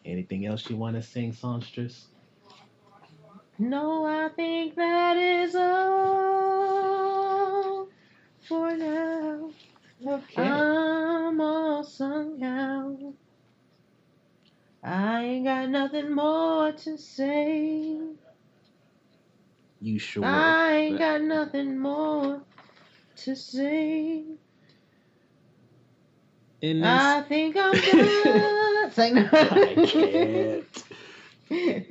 Anything else you want to sing, songstress? No, I think that is all for now. Okay. I'm all sung out. I ain't got nothing more to say. You sure? I ain't got nothing more to say. In this... I think I'm done. Say no. I can't.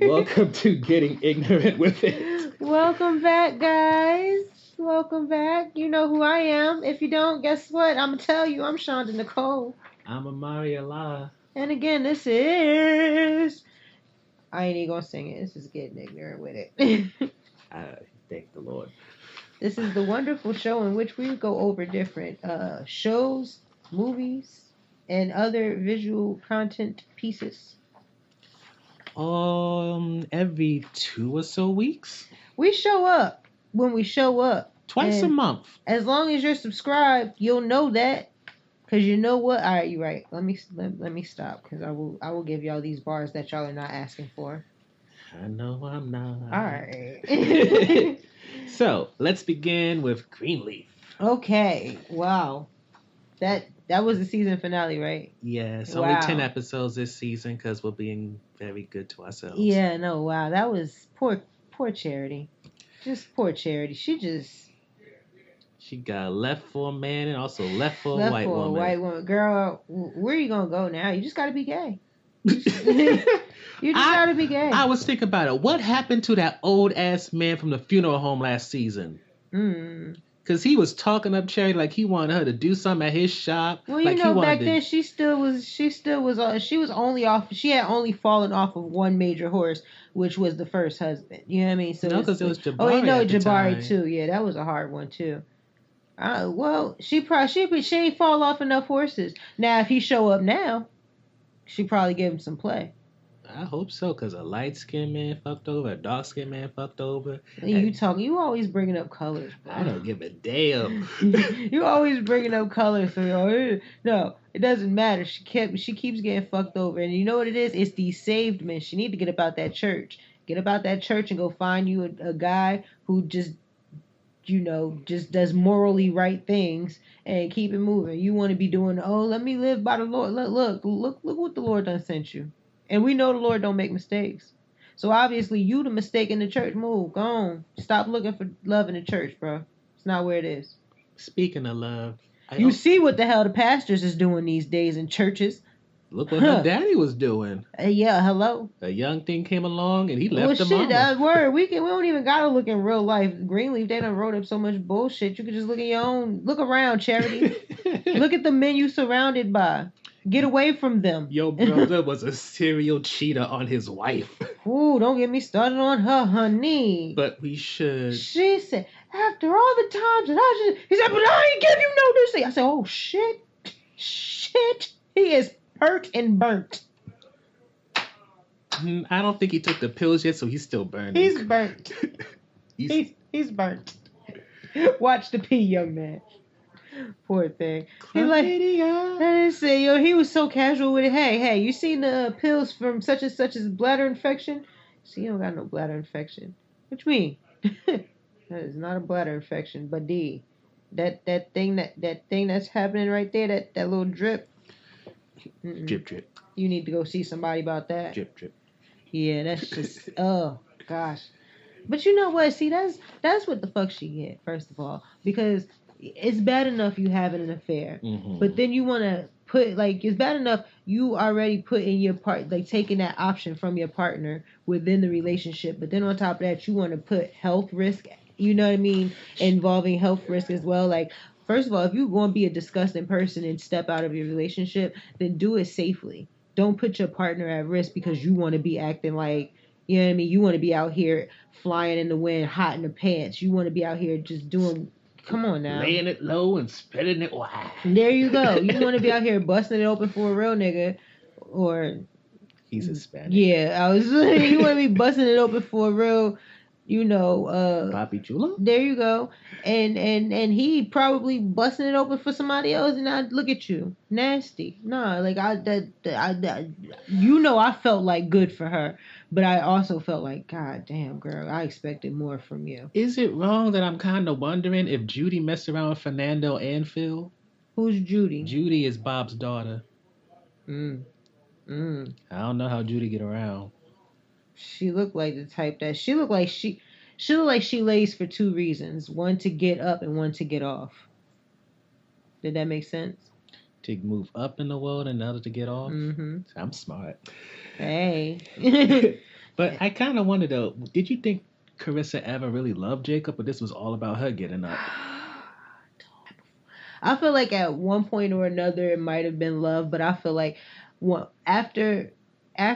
Welcome to Getting Ignorant with It. Welcome back, guys. Welcome back. You know who I am. If you don't, guess what? I'm going to tell you. I'm Shonda Nicole. I'm Amari alive. And again, this is... I ain't even going to sing it. This is Getting Ignorant with It. I thank the Lord. This is the wonderful show in which we go over different shows, movies, and other visual content pieces. Every 2 or so weeks. We show up when we show up. Twice a month. As long as you're subscribed, you'll know that. Cause you know what? All right, you're right. Let me stop. Cause I will give y'all these bars that y'all are not asking for. I know I'm not. All right. So let's begin with Greenleaf. Okay. Wow. That was the season finale, right? Yes. Wow. Only 10 episodes this season because we're being very good to ourselves. Yeah. No. Wow. That was poor Charity. Just poor Charity. She got left for a man and also left for a white woman. Girl, where are you gonna go now? You just gotta be gay. You just gotta be gay. I was thinking about it. What happened to that old ass man from the funeral home last season? Because he was talking up Charity like he wanted her to do something at his shop. Well, you know, back then she was only off. She had only fallen off of one major horse, which was the first husband. You know what I mean? So no, because it was Jabari. Oh, you know, Jabari too. Yeah, that was a hard one too. Well, she ain't fall off enough horses. Now, if he show up now, she probably give him some play. I hope so, because a light-skinned man fucked over, a dark-skinned man fucked over. You always bringing up colors, bro. I don't give a damn. You always bringing up colors, so no, it doesn't matter. She keeps getting fucked over, and you know what it is? It's these saved men. She need to get about that church. Get about that church and go find you a guy who just does morally right things and keep it moving. You want to be doing, let me live by the Lord. Look what the Lord done sent you. And we know the Lord don't make mistakes. So obviously you the mistake in the church. Move, go on. Stop looking for love in the church, bro. It's not where it is. Speaking of love. You see what the hell the pastors is doing these days in churches. Look what her daddy was doing. Yeah, hello. A young thing came along and he left the mama. Word. We don't even gotta look in real life. Greenleaf, they done wrote up so much bullshit. You could just look at your own. Look around, Charity. Look at the men you surrounded by. Get away from them. Your brother was a serial cheater on his wife. Ooh, don't get me started on her, honey. But we should. She said, after all the times that I should. He said, but I ain't give you no deceit. I said, oh shit. Shit. He is hurt and burnt. I don't think he took the pills yet, so he's still burning. He's burnt. he's burnt. Watch the pee, young man. Poor thing. He like, I didn't say, he was so casual with it. Hey, you seen the pills from such and such as bladder infection? See, you don't got no bladder infection. What you mean? That is not a bladder infection, but that thing that's happening right there, that little drip. Drip. You need to go see somebody about that. Drip. Yeah, that's just oh gosh. But you know what? See, that's what the fuck she get, first of all, because it's bad enough you having an affair, but then you want to put it's bad enough you already put in your part, taking that option from your partner within the relationship, but then on top of that you want to put health risk, you know what I mean, involving health risk as well. First of all, if you're going to be a disgusting person and step out of your relationship, then do it safely. Don't put your partner at risk because you want to be acting like, you know what I mean, you want to be out here flying in the wind, hot in the pants. You want to be out here just doing, come on now. Laying it low and spreading it wide. There you go. You want to be out here busting it open for a real nigga, or... He's Hispanic. Yeah, you want to be busting it open for a real Papi Chulo? There you go. And he probably busting it open for somebody else, and I look at you, nasty. Nah, like I felt like good for her, but I also felt like, God damn, girl, I expected more from you. Is it wrong that I'm kind of wondering if Judy messed around with Fernando and Phil? Who's Judy? Judy is Bob's daughter. Mm. I don't know how Judy get around. She looked like the type that she looked like she lays for two reasons: one to get up and one to get off. Did that make sense? To move up in the world and the other to get off. Mm-hmm. I'm smart. Hey. But I kind of wonder though, did you think Carissa ever really loved Jacob, or this was all about her getting up? I feel like at one point or another it might have been love, but I feel like after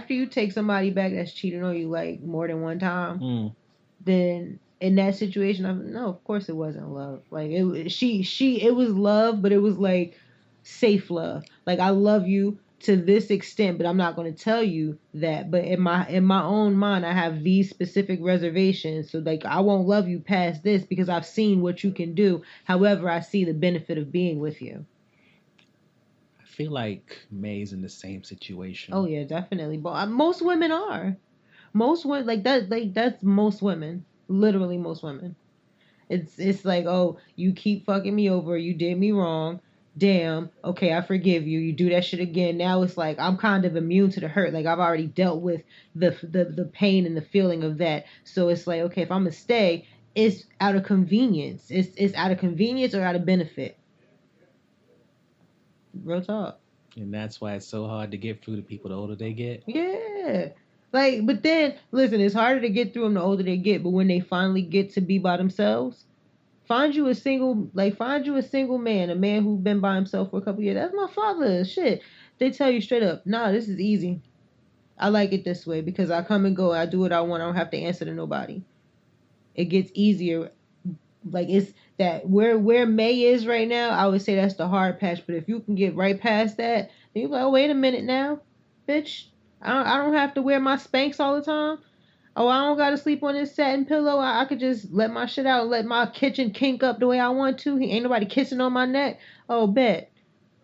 you take somebody back that's cheating on you like more than one time, then in that situation, no, of course it wasn't love. Like it was love, but it was like safe love. Like I love you to this extent, but I'm not going to tell you that. But in my own mind, I have these specific reservations. So like I won't love you past this because I've seen what you can do. However, I see the benefit of being with you. I feel like May's in the same situation. Oh yeah, definitely. But most women are. Most women like that. Like that's most women. Literally most women. It's like, oh, you keep fucking me over. You did me wrong. Damn, okay, I forgive you. You do that shit again. Now it's like I'm kind of immune to the hurt. Like I've already dealt with the pain and the feeling of that. So it's like, okay, if I'm gonna stay, it's out of convenience. It's out of convenience or out of benefit. Real talk. And that's why it's so hard to get through to people the older they get. Yeah. Like, but then listen, it's harder to get through them the older they get. But when they finally get to be by themselves. Find you a single man, a man who's been by himself for a couple years. That's my father. Shit. They tell you straight up, nah, this is easy. I like it this way because I come and go. I do what I want. I don't have to answer to nobody. It gets easier. Like it's that where May is right now, I would say that's the hard patch. But if you can get right past that, then you're like, oh, wait a minute now, bitch. I don't have to wear my Spanx all the time. Oh, I don't gotta sleep on this satin pillow. I could just let my shit out, let my kitchen kink up the way I want to. Ain't nobody kissing on my neck. Oh, bet.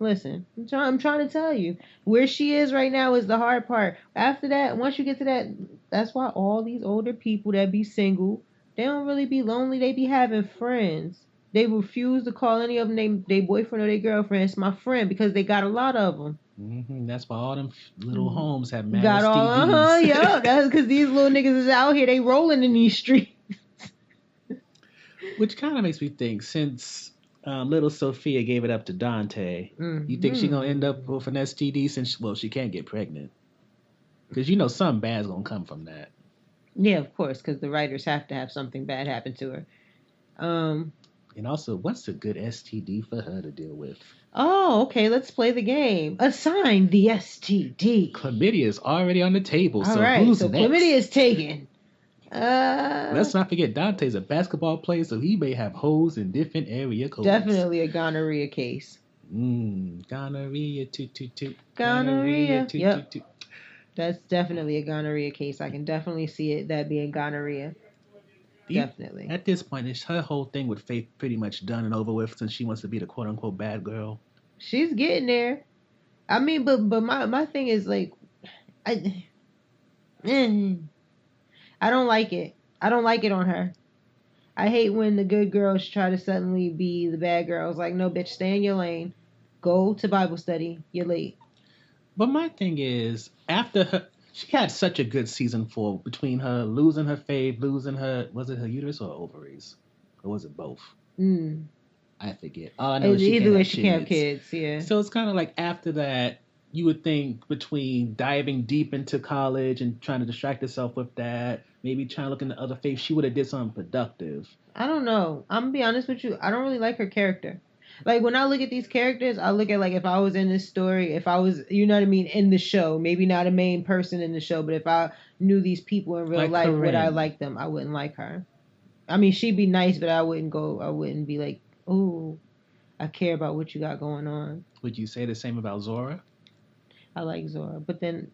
Listen, I'm trying to tell you. Where she is right now is the hard part. After that, once you get to that, that's why all these older people that be single, they don't really be lonely. They be having friends. They refuse to call any of them they boyfriend or their girlfriend. It's my friend because they got a lot of them. Mm-hmm. That's why all them little homes have mad got STDs. Yeah, that's because these little niggas is out here. They rolling in these streets. Which kind of makes me think, since little Sophia gave it up to Dante, you think she gonna end up with an STD since she can't get pregnant? Because something bad's gonna come from that. Yeah, of course, because the writers have to have something bad happen to her. And also, what's a good STD for her to deal with? Oh, okay, let's play the game. Assign the STD. Chlamydia is already on the table, All so right, who's so next? chlamydia is taken. Let's not forget Dante's a basketball player, so he may have holes in different area codes. Definitely a gonorrhea case. Gonorrhea, toot. Gonorrhea, toot, yep. toot. That's definitely a gonorrhea case. I can definitely see it, that being gonorrhea. Definitely. At this point, is her whole thing with Faith pretty much done and over with since she wants to be the quote-unquote bad girl? She's getting there. I mean, but my thing is like, I don't like it. I don't like it on her. I hate when the good girls try to suddenly be the bad girls. Like, no, bitch, stay in your lane. Go to Bible study. You're late. But my thing is, after her, she had such a good season 4 between her losing her fave, losing her, was it her uterus or ovaries? Or was it both? I forget. All I know is either way she can't have kids, yeah. So it's kind of like after that, you would think between diving deep into college and trying to distract herself with that, maybe trying to look into other faiths, she would have did something productive. I don't know. I'm gonna be honest with you. I don't really like her character. Like, when I look at these characters, I look at, like, if I was in this story, if I was, you know what I mean, in the show, maybe not a main person in the show, but if I knew these people in real life, would I like them? I wouldn't like her. I mean, she'd be nice, but I wouldn't be like, oh, I care about what you got going on. Would you say the same about Zora? I like Zora, but then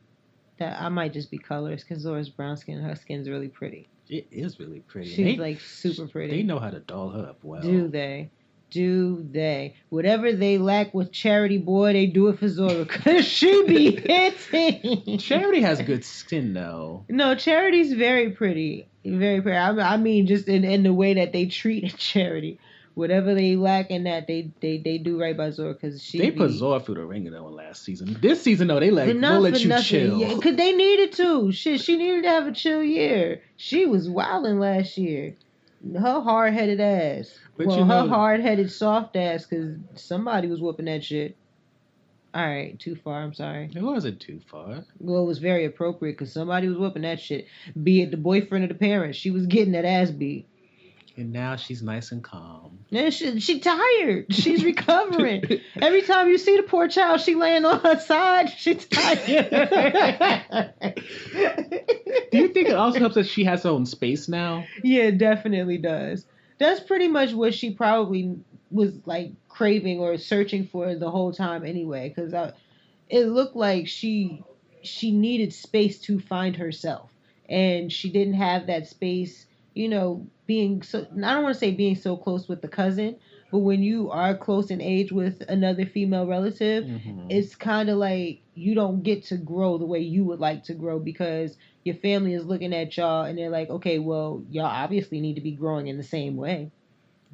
That I might just be colors because Zora's brown skin. Her skin's really pretty. It is really pretty. She's like super pretty. They know how to doll her up well. Do they? Do they? Whatever they lack with Charity, boy, they do it for Zora because she be hitting. Charity has good skin though. No, Charity's very pretty. Very pretty. I mean, just in the way that they treat Charity. Whatever they lack in that, they do right by Zora because they put Zora through the ringer though last season. This season though, we'll let you chill. Yeah, because they needed to. Shit, she needed to have a chill year. She was wilding last year. Her hard-headed ass. But her hard-headed soft ass because somebody was whooping that shit. All right, too far. I'm sorry. It wasn't too far. Well, it was very appropriate because somebody was whooping that shit. Be it the boyfriend or the parents. She was getting that ass beat. And now she's nice and calm. Yeah, she tired. She's recovering. Every time you see the poor child, she laying on her side. She's tired. Do you think it also helps that she has her own space now? Yeah, it definitely does. That's pretty much what she probably was like craving or searching for the whole time anyway. Because it looked like she needed space to find herself. And she didn't have that space, you know, being so, I don't want to say being so close with the cousin, but when you are close in age with another female relative, it's kind of like you don't get to grow the way you would like to grow because your family is looking at y'all and they're like, okay, well, y'all obviously need to be growing in the same way.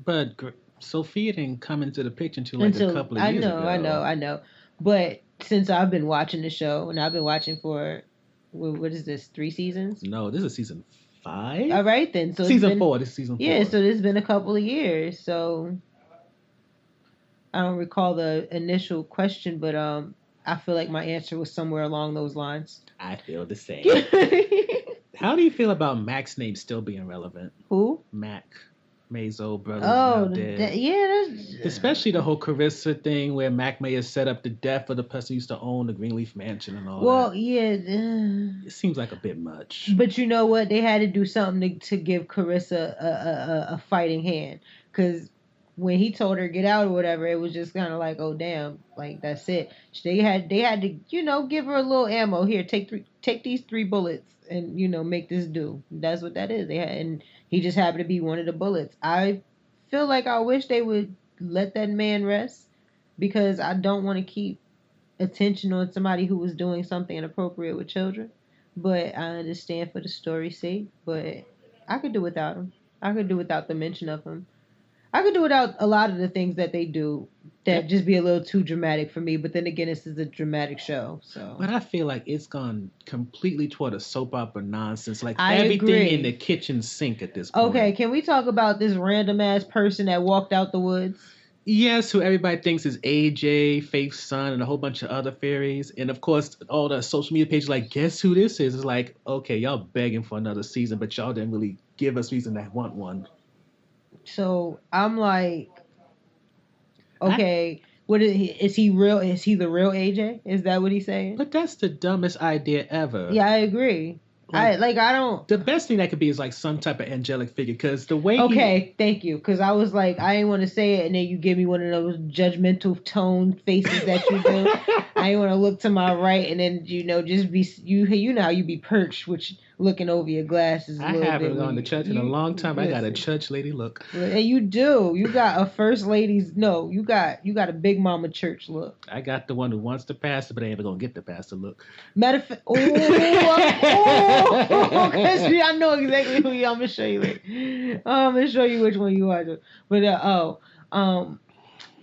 But Sophia didn't come into the picture until a couple of years ago. I know. But since I've been watching the show, and I've been watching for, what is this, 3 seasons? No, this is season 5. All right then. So season 4. This is season 4. Yeah, so there's been a couple of years. So I don't recall the initial question, but I feel like my answer was somewhere along those lines. I feel the same. How do you feel about Mac's name still being relevant? Who? Mac. Mazo brothers. Oh, yeah. Especially the whole Carissa thing where Mac may have set up the death of the person who used to own the Greenleaf Mansion and all that. Well, yeah. It seems like a bit much. But you know what? They had to do something to give Carissa a fighting hand. Because when he told her get out or whatever, it was just kind of like, oh, damn. Like, that's it. They had to, you know, give her a little ammo. Here, take these 3 bullets and, you know, make this do. That's what that is. And he just happened to be one of the bullets. I feel like I wish they would let that man rest because I don't want to keep attention on somebody who was doing something inappropriate with children. But I understand for the story's sake. But I could do without him. I could do without the mention of him. I could do without a lot of the things that they do that just be a little too dramatic for me. But then again, this is a dramatic show. So. But I feel like it's gone completely toward a soap opera nonsense. Like I everything agree. in the kitchen sink at this point. Okay, can we talk about this random ass person that walked out the woods? Yes, who everybody thinks is AJ, Faith's son, and a whole bunch of other fairies. And of course, all the social media pages like, guess who this is? It's like, okay, y'all begging for another season, but y'all didn't really give us reason to want one. So I'm like, okay, what is he? Is he real? Is he the real AJ? Is that what he's saying? But that's the dumbest idea ever. Yeah, I agree. I don't. The best thing that could be is like some type of angelic figure, because the way. Okay, thank you. Because I was like, I didn't want to say it, and then you give me one of those judgmental tone faces that you do. I didn't want to look to my right, and then just be you know how you be perched, which looking over your glasses. I haven't gone to church in a long time. I got a church lady look. And you do. You got a first lady's. No, you got a big mama church look. I got the one who wants the pastor, but ain't ever gonna get the pastor look. Matter of fact, I know exactly who you. I'm gonna show you later. I'm gonna show you which one you are. But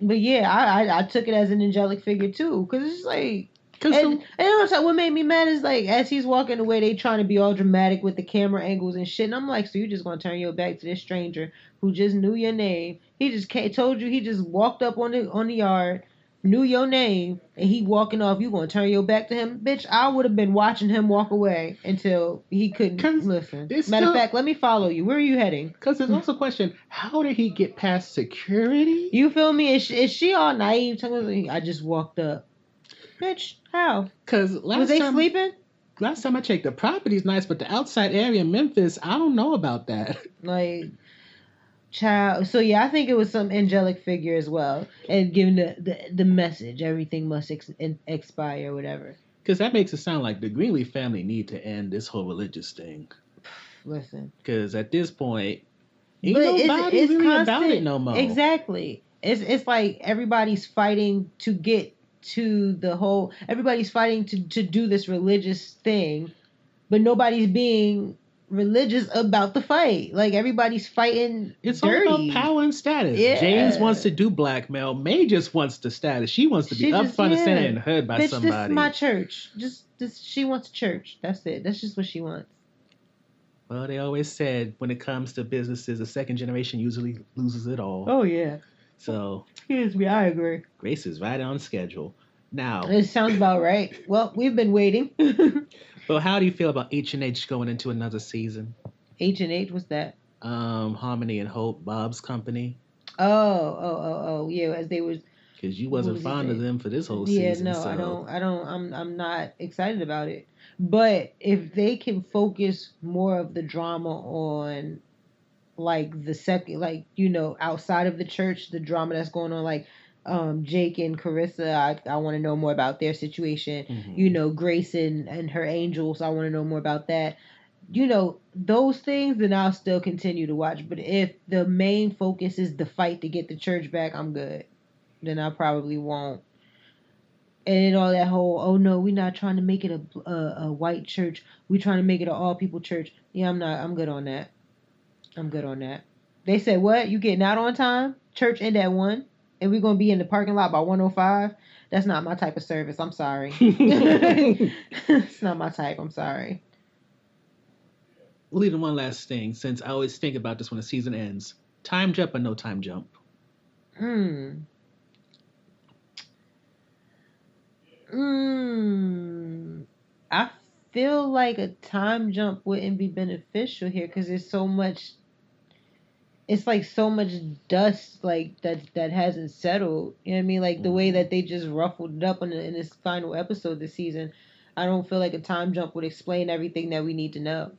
but yeah, I took it as an angelic figure too, because it's like. And what made me mad is like as he's walking away, they trying to be all dramatic with the camera angles and shit. And I'm like, so you just gonna turn your back to this stranger who just knew your name? He just told you. He just walked up on the yard, knew your name, and he walking off. You gonna turn your back to him, bitch? I would have been watching him walk away until he couldn't listen. Matter of fact, let me follow you. Where are you heading? Because there's also a question: how did he get past security? You feel me? Is she all naive? I just walked up. Bitch, how? Because was they sleeping? Last time I checked, the property's nice, but the outside area in Memphis, I don't know about that. Like, child. So yeah, I think it was some angelic figure as well, and giving the message, everything must expire, or whatever. Because that makes it sound like the Greenleaf family need to end this whole religious thing. Listen. Because at this point, ain't nobody really constant, about it no more. Exactly. It's like everybody's fighting to get to the whole. Everybody's fighting to do this religious thing, but nobody's being religious about the fight. Like everybody's fighting. It's dirty. all about power and status. Yeah. James wants to do blackmail. May just wants the status. She wants to be up front and center and heard by Bitch, somebody. This is my church. She wants a church. That's it. That's just what she wants. Well, they always said when it comes to businesses, the second generation usually loses it all. Oh yeah. So. Excuse me, I agree. Grace is right on schedule. Now. It sounds about right. Well, we've been waiting. Well, how do you feel about H&H going into another season? H&H, what's that? Harmony and Hope, Bob's company. Oh, yeah, as they was. Because you wasn't fond of them for this whole season. Yeah, no, I don't. I'm not excited about it. But if they can focus more of the drama on, like the second, like outside of the church, the drama that's going on, like. Jake and Carissa, I want to know more about their situation. Mm-hmm. Grace and her angels, I want to know more about that. Those things, then I'll still continue to watch. But if the main focus is the fight to get the church back, I'm good. Then I probably won't. And all that whole, oh no, we're not trying to make it a white church. We're trying to make it an all people church. Yeah, I'm good on that. They said, what? You getting out on time? Church end at 1? And we're going to be in the parking lot by 1:05? That's not my type of service. I'm sorry. It's not my type. I'm sorry. We'll leave one last thing, since I always think about this when the season ends. Time jump or no time jump? I feel like a time jump wouldn't be beneficial here because there's so much... It's like so much dust like that hasn't settled. You know what I mean? Like the way that they just ruffled it up in this final episode this season. I don't feel like a time jump would explain everything that we need to know.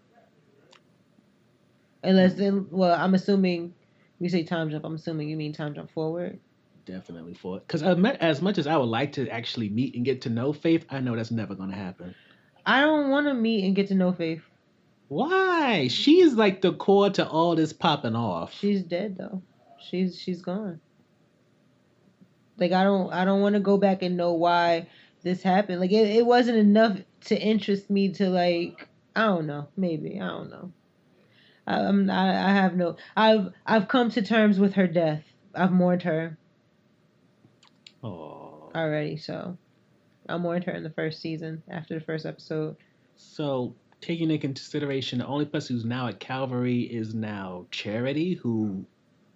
Unless then, well, I'm assuming we say time jump. I'm assuming you mean time jump forward. Definitely forward. Because as much as I would like to actually meet and get to know Faith, I know that's never going to happen. I don't want to meet and get to know Faith. Why? She's like the core to all this popping off. She's dead though. She's gone. Like I don't want to go back and know why this happened. Like it wasn't enough to interest me to like I don't know. Maybe I don't know. I have no. I've come to terms with her death. I've mourned her. Oh. Already, so I mourned her in the first season after the first episode. So. Taking into consideration, the only person who's now at Calvary is now Charity, who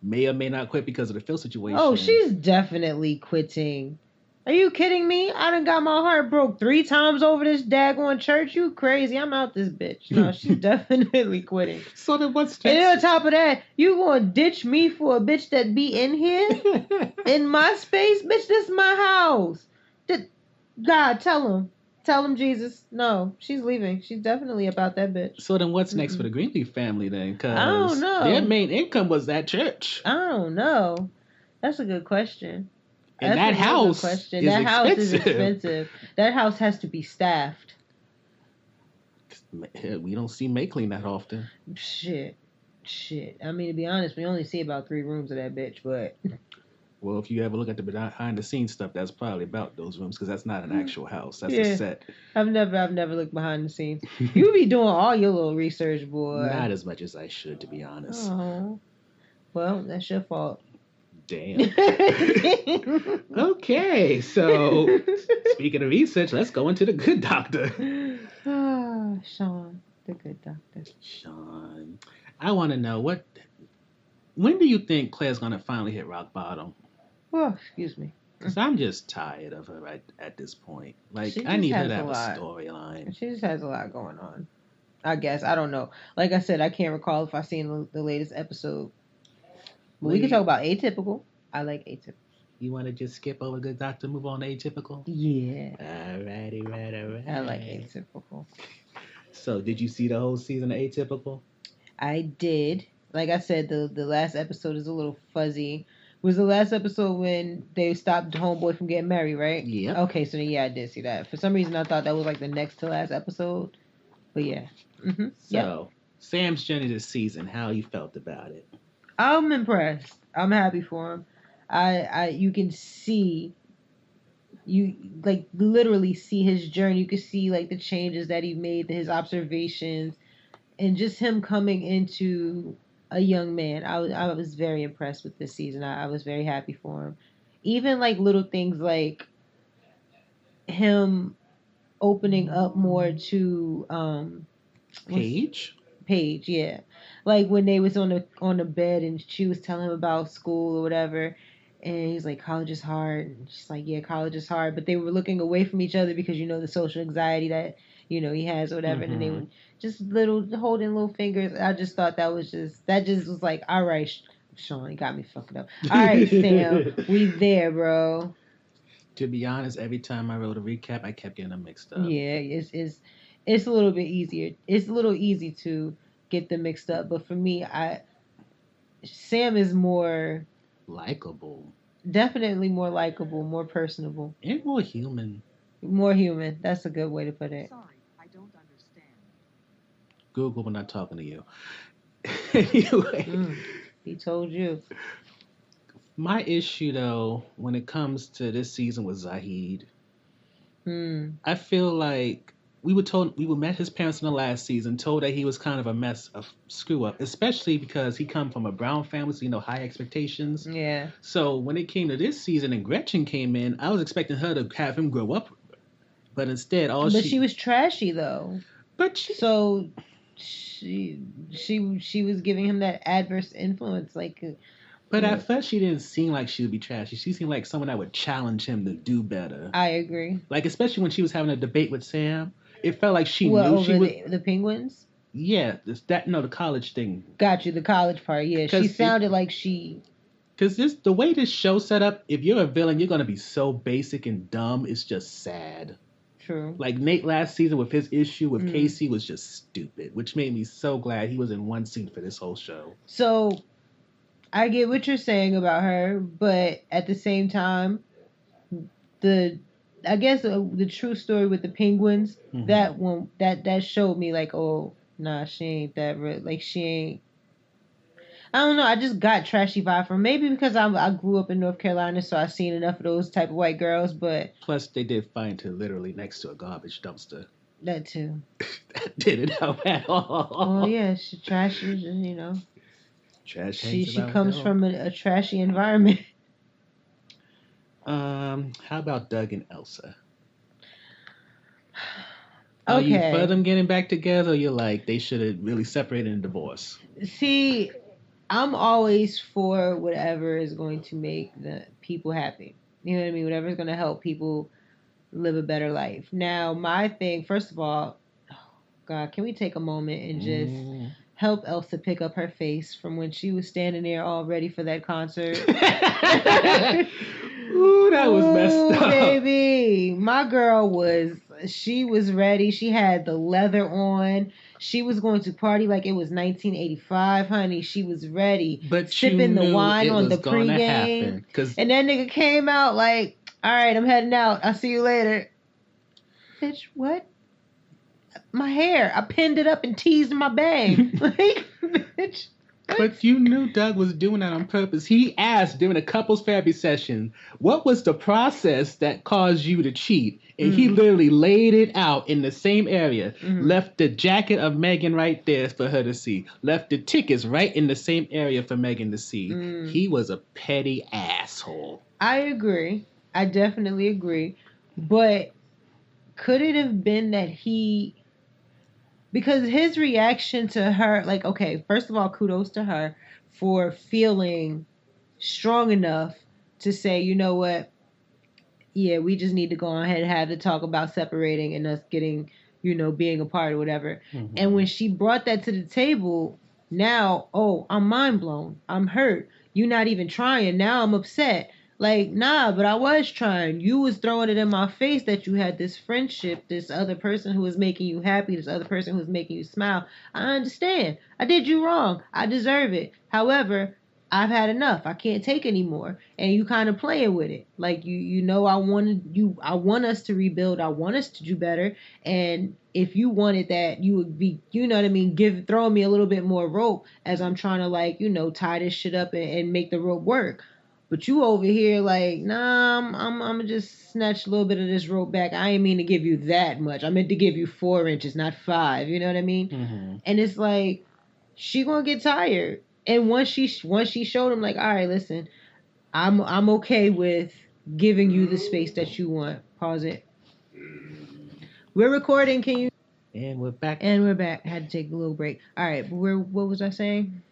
may or may not quit because of the Phil situation. Oh, she's definitely quitting. Are you kidding me? I done got my heart broke 3 times over this daggone church. You crazy. I'm out this bitch. No, she's definitely quitting. So then what's next? And on top of that, you gonna ditch me for a bitch that be in here? In my space? Bitch, this is my house. God, tell him. Tell him, Jesus. No, she's leaving. She's definitely about that bitch. So then what's next for the Greenleaf family then? Because I don't know. Their main income was that church. I don't know. That's a good question. And that house is expensive. That house is expensive. That house has to be staffed. We don't see May clean that often. Shit. I mean, to be honest, we only see about 3 rooms of that bitch, but... Well, if you ever look at the behind-the-scenes stuff, that's probably about those rooms because that's not an actual house. That's a set. I've never looked behind the scenes. You be doing all your little research, boy. Not as much as I should, to be honest. Oh, well, that's your fault. Damn. Okay, so speaking of research, let's go into the Good Doctor. Sean, the Good Doctor. Sean, I want to know when do you think Claire's gonna finally hit rock bottom? Oh, excuse me. Because I'm just tired of her right at this point. Like, I need her to have a storyline. She just has a lot going on. I guess. I don't know. Like I said, I can't recall if I've seen the latest episode. But we can talk about Atypical. I like Atypical. You want to just skip over Good Doctor, move on to Atypical? Yeah. Alrighty, right. I like Atypical. So, did you see the whole season of Atypical? I did. Like I said, the last episode is a little fuzzy. Was the last episode when they stopped Homeboy from getting married, right? Yeah. Okay, so then, yeah, I did see that. For some reason, I thought that was like the next to last episode. But yeah. Mm-hmm. So, Sam's journey this season, how you felt about it? I'm impressed. I'm happy for him. You can see, you like literally see his journey. You can see like the changes that he made, his observations, and just him coming into a young man. I was very impressed with this season. I was very happy for him. Even like little things like him opening up more to Paige, yeah. Like when they was on the bed and she was telling him about school or whatever, and he's like, college is hard. And she's like, yeah, college is hard. But they were looking away from each other because the social anxiety that he has or whatever. Mm-hmm. And they were just holding little fingers. I just thought that just was like, all right, Sean, you got me fucking up. All right, Sam, we there, bro. To be honest, every time I wrote a recap, I kept getting them mixed up. Yeah, it's a little bit easier. It's a little easy to get them mixed up, but for me, Sam is more likable. Definitely more likable, more personable, and more human. More human. That's a good way to put it. Sorry, I don't understand. Google, we're not talking to you. Anyway, he told you. My issue, though, when it comes to this season with Zahid, I feel like we met his parents in the last season, told that he was kind of a mess, a screw up, especially because he come from a Brown family, so high expectations. Yeah. So when it came to this season and Gretchen came in, I was expecting her to have him grow up, but instead she was trashy though. But she was giving him that adverse influence, like. But at first, she didn't seem like she would be trashy. She seemed like someone that would challenge him to do better. I agree. Like, especially when she was having a debate with Sam. It felt like she knew she would... the Penguins? Yeah. The college thing. Got you, the college part, yeah. She sounded like she... Because the way this show set up, if you're a villain, you're going to be so basic and dumb, it's just sad. True. Like, Nate last season with his issue with Casey was just stupid, which made me so glad he was in one scene for this whole show. So... I get what you're saying about her, but at the same time, the true story with the Penguins, that one that showed me like, oh, nah, she ain't that real. Like she ain't. I don't know. I just got trashy vibe from maybe because I grew up in North Carolina, so I've seen enough of those type of white girls. But plus, they did find her literally next to a garbage dumpster. That too. That didn't help at all. Oh yeah, she trashy, Trash. She comes from a trashy environment. How about Doug and Elsa? Okay. Are you for them getting back together, or you're like they should have really separated and divorced? See, I'm always for whatever is going to make the people happy. You know what I mean? Whatever is going to help people live a better life. Now, my thing, first of all, oh God, can we take a moment and just help Elsa pick up her face from when she was standing there all ready for that concert? Ooh, that was messed up. Baby, my girl she was ready. She had the leather on. She was going to party like it was 1985, honey. She was ready. But sipping the wine on the pregame. And that nigga came out like, all right, I'm heading out. I'll see you later. Bitch, what? My hair. I pinned it up and teased my bang. Like, bitch. But you knew Doug was doing that on purpose. He asked during a couples therapy session, what was the process that caused you to cheat? And he literally laid it out in the same area. Left the jacket of Megan right there for her to see. Left the tickets right in the same area for Megan to see. He was a petty asshole. I agree. I definitely agree. But could it have been that because his reaction to her, like, okay, first of all, kudos to her for feeling strong enough to say, you know what? Yeah, we just need to go ahead and have the talk about separating and us getting, being apart or whatever. And when she brought that to the table, now, oh, I'm mind blown. I'm hurt. You're not even trying. Now I'm upset. Like, nah, but I was trying. You was throwing it in my face that you had this friendship, this other person who was making you happy, this other person who was making you smile. I understand. I did you wrong. I deserve it. However, I've had enough. I can't take anymore. And you kind of playing with it. Like you know I want us to rebuild. I want us to do better. And if you wanted that, you would be, you know what I mean, throwing me a little bit more rope as I'm trying to like, tie this shit up and make the rope work. But you over here like, nah, I'm gonna just snatch a little bit of this rope back. I ain't mean to give you that much. I meant to give you 4 inches, not 5. You know what I mean? Mm-hmm. And it's like she gonna get tired. And once she showed him like, all right, listen, I'm okay with giving you the space that you want. Pause it. We're recording. Can you? And we're back. I had to take a little break. All right, but what was I saying?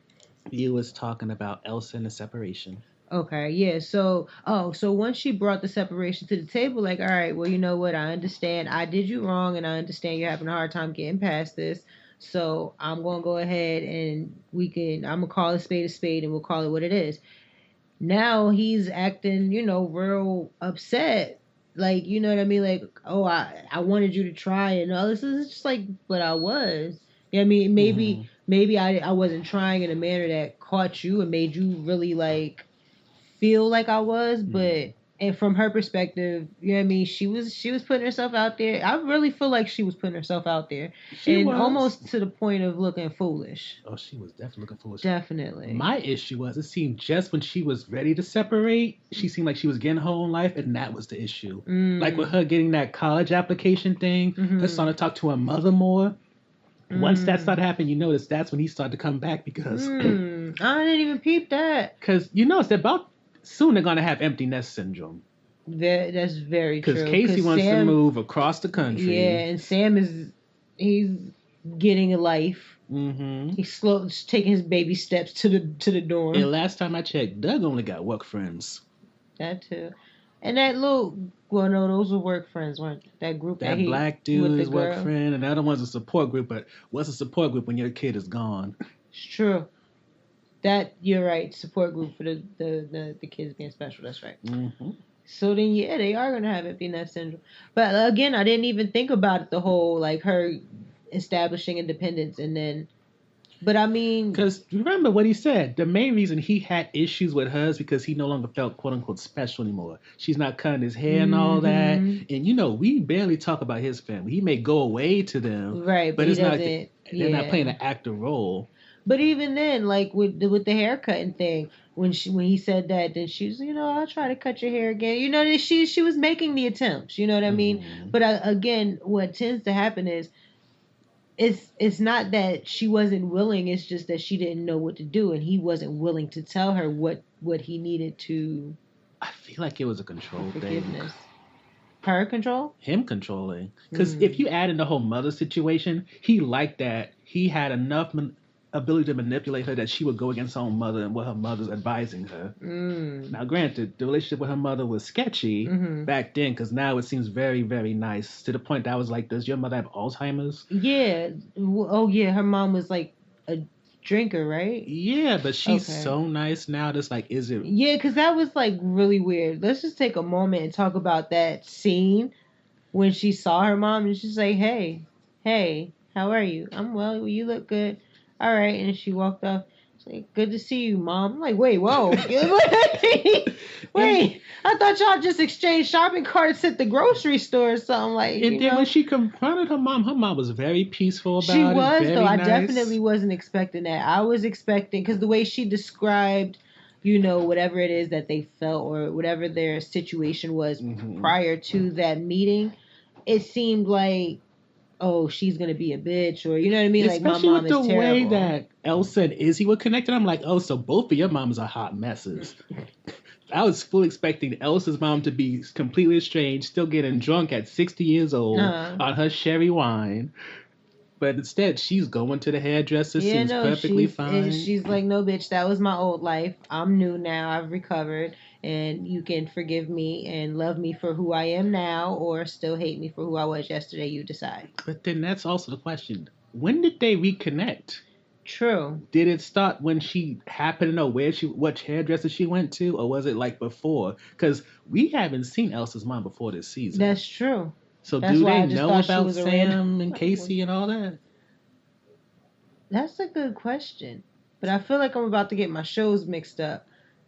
You was talking about Elsa and the separation. Okay, yeah. So once she brought the separation to the table, like, all right, well, you know what? I understand. I did you wrong, and I understand you're having a hard time getting past this. So I'm gonna go ahead and I'm gonna call a spade, and we'll call it what it is. Now he's acting, real upset. Like, you know what I mean? Like, oh, I wanted you to try, and all this is just like, but I was. Yeah, I mean, maybe I wasn't trying in a manner that caught you and made you really like feel like I was, but and from her perspective, you know what I mean, she was putting herself out there. I really feel like she was putting herself out there. She was. Almost to the point of looking foolish. Oh, she was definitely looking foolish. Definitely. My issue was it seemed just when she was ready to separate, she seemed like she was getting her own life, and that was the issue. Like with her getting that college application thing, her starting to talk to her mother more. Once that started happening, you notice that's when he started to come back because I didn't even peep that. Because you know it's about soon they're gonna have empty nest syndrome. That's very true. Because Casey wants to move across the country. Yeah, and Sam he's getting a life. Mm-hmm. He's taking his baby steps to the dorm. And last time I checked, Doug only got work friends. That too. And that little, well, no, those were work friends, weren't they? That group that black dude is work friend, and the other one's a support group. But what's a support group when your kid is gone? It's true. That you're right. Support group for the kids being special. That's right. Mm-hmm. So then, yeah, they are gonna have empty nest syndrome. But again, I didn't even think about it, the whole like her establishing independence, and then. But I mean, because remember what he said. The main reason he had issues with her is because he no longer felt "quote unquote" special anymore. She's not cutting his hair and all that. And we barely talk about his family. He may go away to them, right? But it's not. They're not playing an active role. But even then, like with the haircutting thing, when he said that, then she was, I'll try to cut your hair again. That she was making the attempts. You know what I mean? But again, what tends to happen is. It's not that she wasn't willing. It's just that she didn't know what to do, and he wasn't willing to tell her what he needed to. I feel like it was a control thing. Her control? Him controlling. Because if you add in the whole mother situation, he liked that he had enough ability to manipulate her that she would go against her own mother and what her mother's advising her. Now, granted, the relationship with her mother was sketchy back then, because now it seems very, very nice, to the point that I was like, does your mother have Alzheimer's? Yeah. Oh, yeah. Her mom was like a drinker, right? Yeah, but she's so nice now. That's like, is it? Yeah, because that was like really weird. Let's just take a moment and talk about that scene when she saw her mom and she's like, hey, how are you? I'm well. You look good. All right, and she walked off. She's like, good to see you, Mom. I'm like, wait, whoa. Wait, I thought y'all just exchanged shopping carts at the grocery store or something. Like, and then when she confronted her mom was very peaceful about it. She was, though. Nice. I definitely wasn't expecting that. I was expecting, because the way she described, whatever it is that they felt or whatever their situation was prior to that meeting, it seemed like, oh, she's gonna be a bitch, or you know what I mean? Especially like my mom with is terrible. The way that Elsa and Izzy were connected, I'm like, oh, so both of your moms are hot messes. I was fully expecting Elsa's mom to be completely estranged, still getting drunk at 60 years old on her sherry wine. But instead, she's going to the hairdresser, seems perfectly fine. She's like, no, bitch, that was my old life. I'm new now. I've recovered. And you can forgive me and love me for who I am now, or still hate me for who I was yesterday. You decide. But then that's also the question. When did they reconnect? True. Did it start when she happened to know what hairdresser she went to, or was it like before? Because we haven't seen Elsa's mom before this season. That's true. So do they know about Sam and Casey and all that? That's a good question. But I feel like I'm about to get my shows mixed up.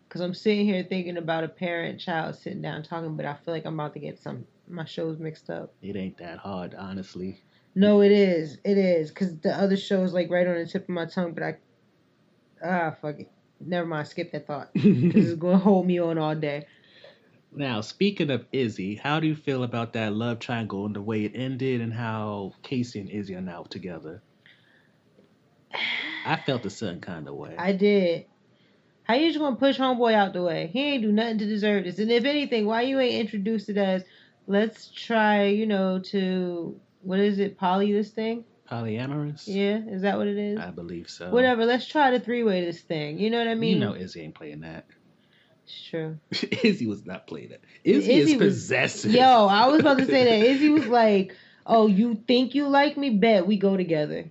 Because I'm sitting here thinking about a parent-child sitting down talking, but I feel like I'm about to get my shows mixed up. It ain't that hard, honestly. No, it is. It is. Because the other show is like right on the tip of my tongue, but fuck it. Never mind. Skip that thought. This is going to hold me on all day. Now, speaking of Izzy, how do you feel about that love triangle and the way it ended and how Casey and Izzy are now together? I felt a certain kind of way. I did. How you just gonna push homeboy out the way? He ain't do nothing to deserve this. And if anything, why you ain't introduced it as, let's try, to, what is it, poly this thing? Polyamorous? Yeah, is that what it is? I believe so. Whatever, let's try the three-way this thing. You know what I mean? You know Izzy ain't playing that. It's true. Izzy was not playing that. Izzy is possessive. Yo, I was about to say that. Izzy was like, oh, you think you like me? Bet we go together.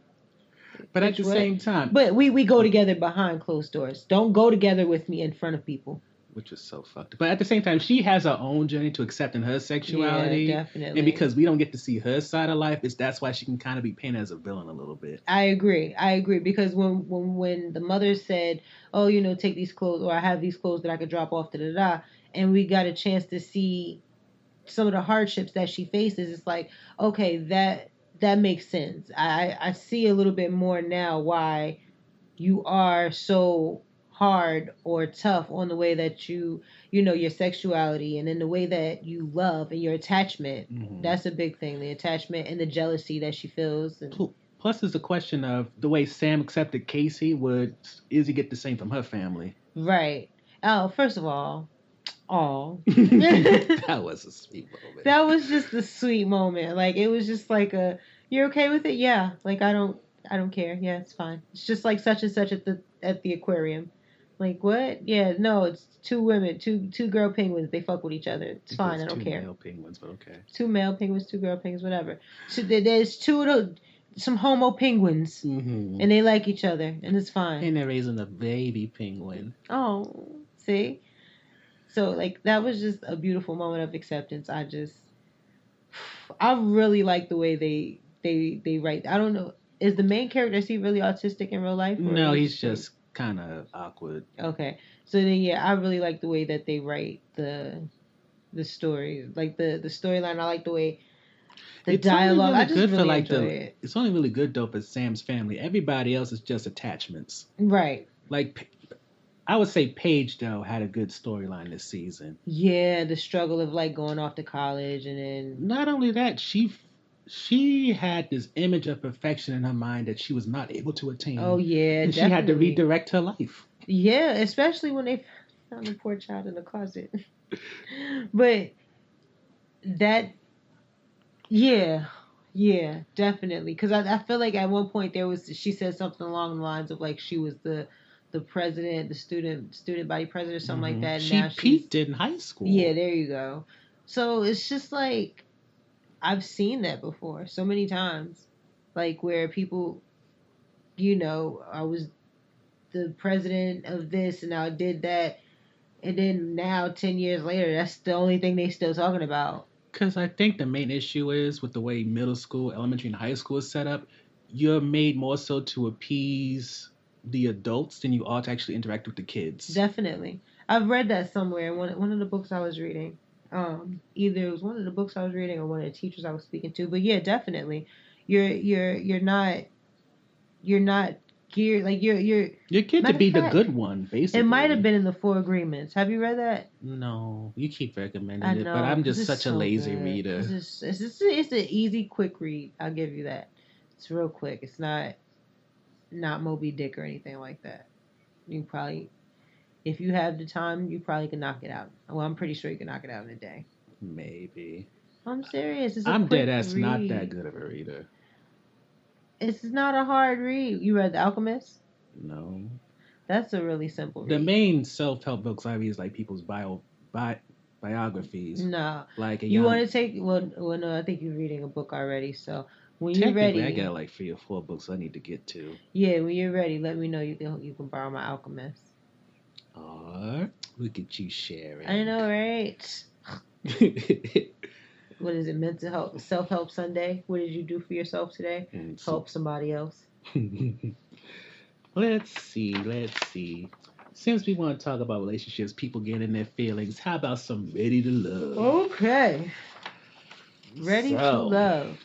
But at the same time. But we go together behind closed doors. Don't go together with me in front of people. Which is so fucked. But at the same time, she has her own journey to accepting her sexuality. Yeah, definitely. And because we don't get to see her side of life, that's why she can kind of be painted as a villain a little bit. I agree. Because when the mother said, oh, take these clothes, or I have these clothes that I could drop off, and we got a chance to see some of the hardships that she faces, it's like, okay, that makes sense. I see a little bit more now why you are so hard or tough on the way that your sexuality, and in the way that you love and your attachment. Mm-hmm. That's a big thing, the attachment and the jealousy that she feels. Plus, there's a question of the way Sam accepted Casey. Would Izzy get the same from her family? Right. Oh, first of all, that was a sweet moment. That was just a sweet moment. Like, it was just like you're okay with it? Yeah. Like, I don't care. Yeah, it's fine. It's just like such and such at the aquarium. Like, what? Yeah, no, it's two women, two girl penguins. They fuck with each other. It's fine. I don't care. 2 male penguins, but okay. 2 male penguins, 2 girl penguins, whatever. So there's some homo penguins, mm-hmm. and they like each other, and it's fine. And they're raising a baby penguin. Oh, see? So, like, that was just a beautiful moment of acceptance. I really like the way they write. I don't know. Is the main character, is he really autistic in real life? No, he's just kind of awkward. Okay. So then, yeah, I really like the way that they write the story. Like, the storyline. I like the way the dialogue. I just really enjoy it. It's only really good, though, for Sam's family. Everybody else is just attachments. Right. Like, I would say Paige, though, had a good storyline this season. Yeah, the struggle of, like, going off to college, and then... Not only that, she had this image of perfection in her mind that she was not able to attain. Oh, yeah, and definitely. She had to redirect her life. Yeah, especially when they found the poor child in the closet. But that... Yeah, definitely. Because I feel like at one point she said something along the lines of, like, she was the president, the student body president, or something like that. And she peaked in high school. Yeah, there you go. So it's just like, I've seen that before so many times. Like, where people, I was the president of this and I did that. And then now, 10 years later, that's the only thing they still talking about. Because I think the main issue is with the way middle school, elementary, and high school is set up, you're made more so to appease the adults than you are to actually interact with the kids. Definitely. I've read that somewhere in one of the books I was reading. Either it was one of the books I was reading or one of the teachers I was speaking to. But yeah, definitely. You're not geared, like you're geared to be the good one, basically. It might have been in the 4 Agreements. Have you read that? No, you keep recommending it, but I'm just such a lazy reader. It's an easy, quick read. I'll give you that. It's real quick. It's not Moby Dick or anything like that. You probably, if you have the time, you probably can knock it out. Well, I'm pretty sure you can knock it out in a day. Maybe. I'm serious. I'm dead ass not that good of a reader. It's not a hard read. You read The Alchemist? No. That's a really simple read. The main self-help books I read is like people's biographies. No. Like you want to take, well, no, I think you're reading a book already, so... When you're ready, I got like 3 or 4 books I need to get to. Yeah, when you're ready, let me know. You can borrow my Alchemist. Look at you sharing. I know, right? What is it? Mental health, self-help Sunday. What did you do for yourself today? Help somebody else. Let's see. Since we want to talk about relationships, people getting in their feelings, how about some Ready to Love? Okay. Ready to Love.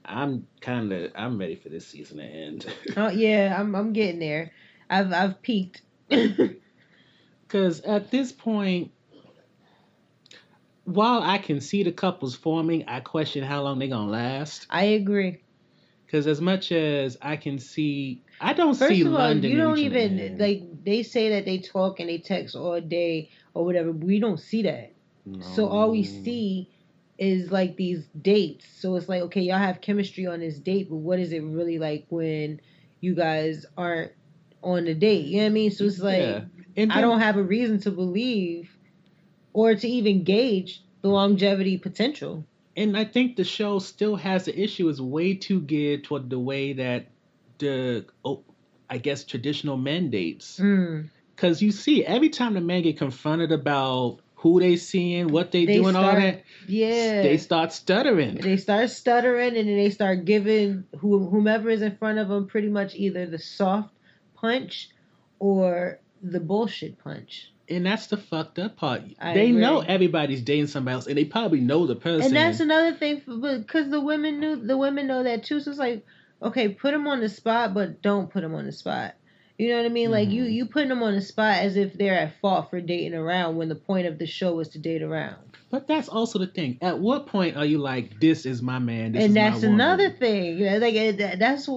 I'm ready for this season to end. Oh yeah, I'm getting there. I've peaked. Because at this point, while I can see the couples forming, I question how long they're gonna last. I agree. Because as much as I can see, I don't First see of all, London. you don't reaching the even end. like they say that they talk and they text all day or whatever. We don't see that. No. So all we see is like these dates. So it's like, okay, y'all have chemistry on this date, but what is it really like when you guys aren't on the date? You know what I mean? So it's like And I don't have a reason to believe or to even gauge the longevity potential. And I think the show still has the issue is way too geared toward the way that I guess traditional men dates. Because you see, every time the men get confronted about who they seeing, what they doing, all that, they start stuttering. They start stuttering, and then they start giving whomever is in front of them pretty much either the soft punch or the bullshit punch. And that's the fucked up part. I they agree. know everybody's dating somebody else, and they probably know the person. And that's another thing, because the women know that too. So it's like, okay, put them on the spot, but don't put them on the spot. You know what I mean? Like you putting them on the spot as if they're at fault for dating around when the point of the show is to date around. But that's also the thing. At what point are you like, this is my man? This and is that's my woman? another thing. You know, like that's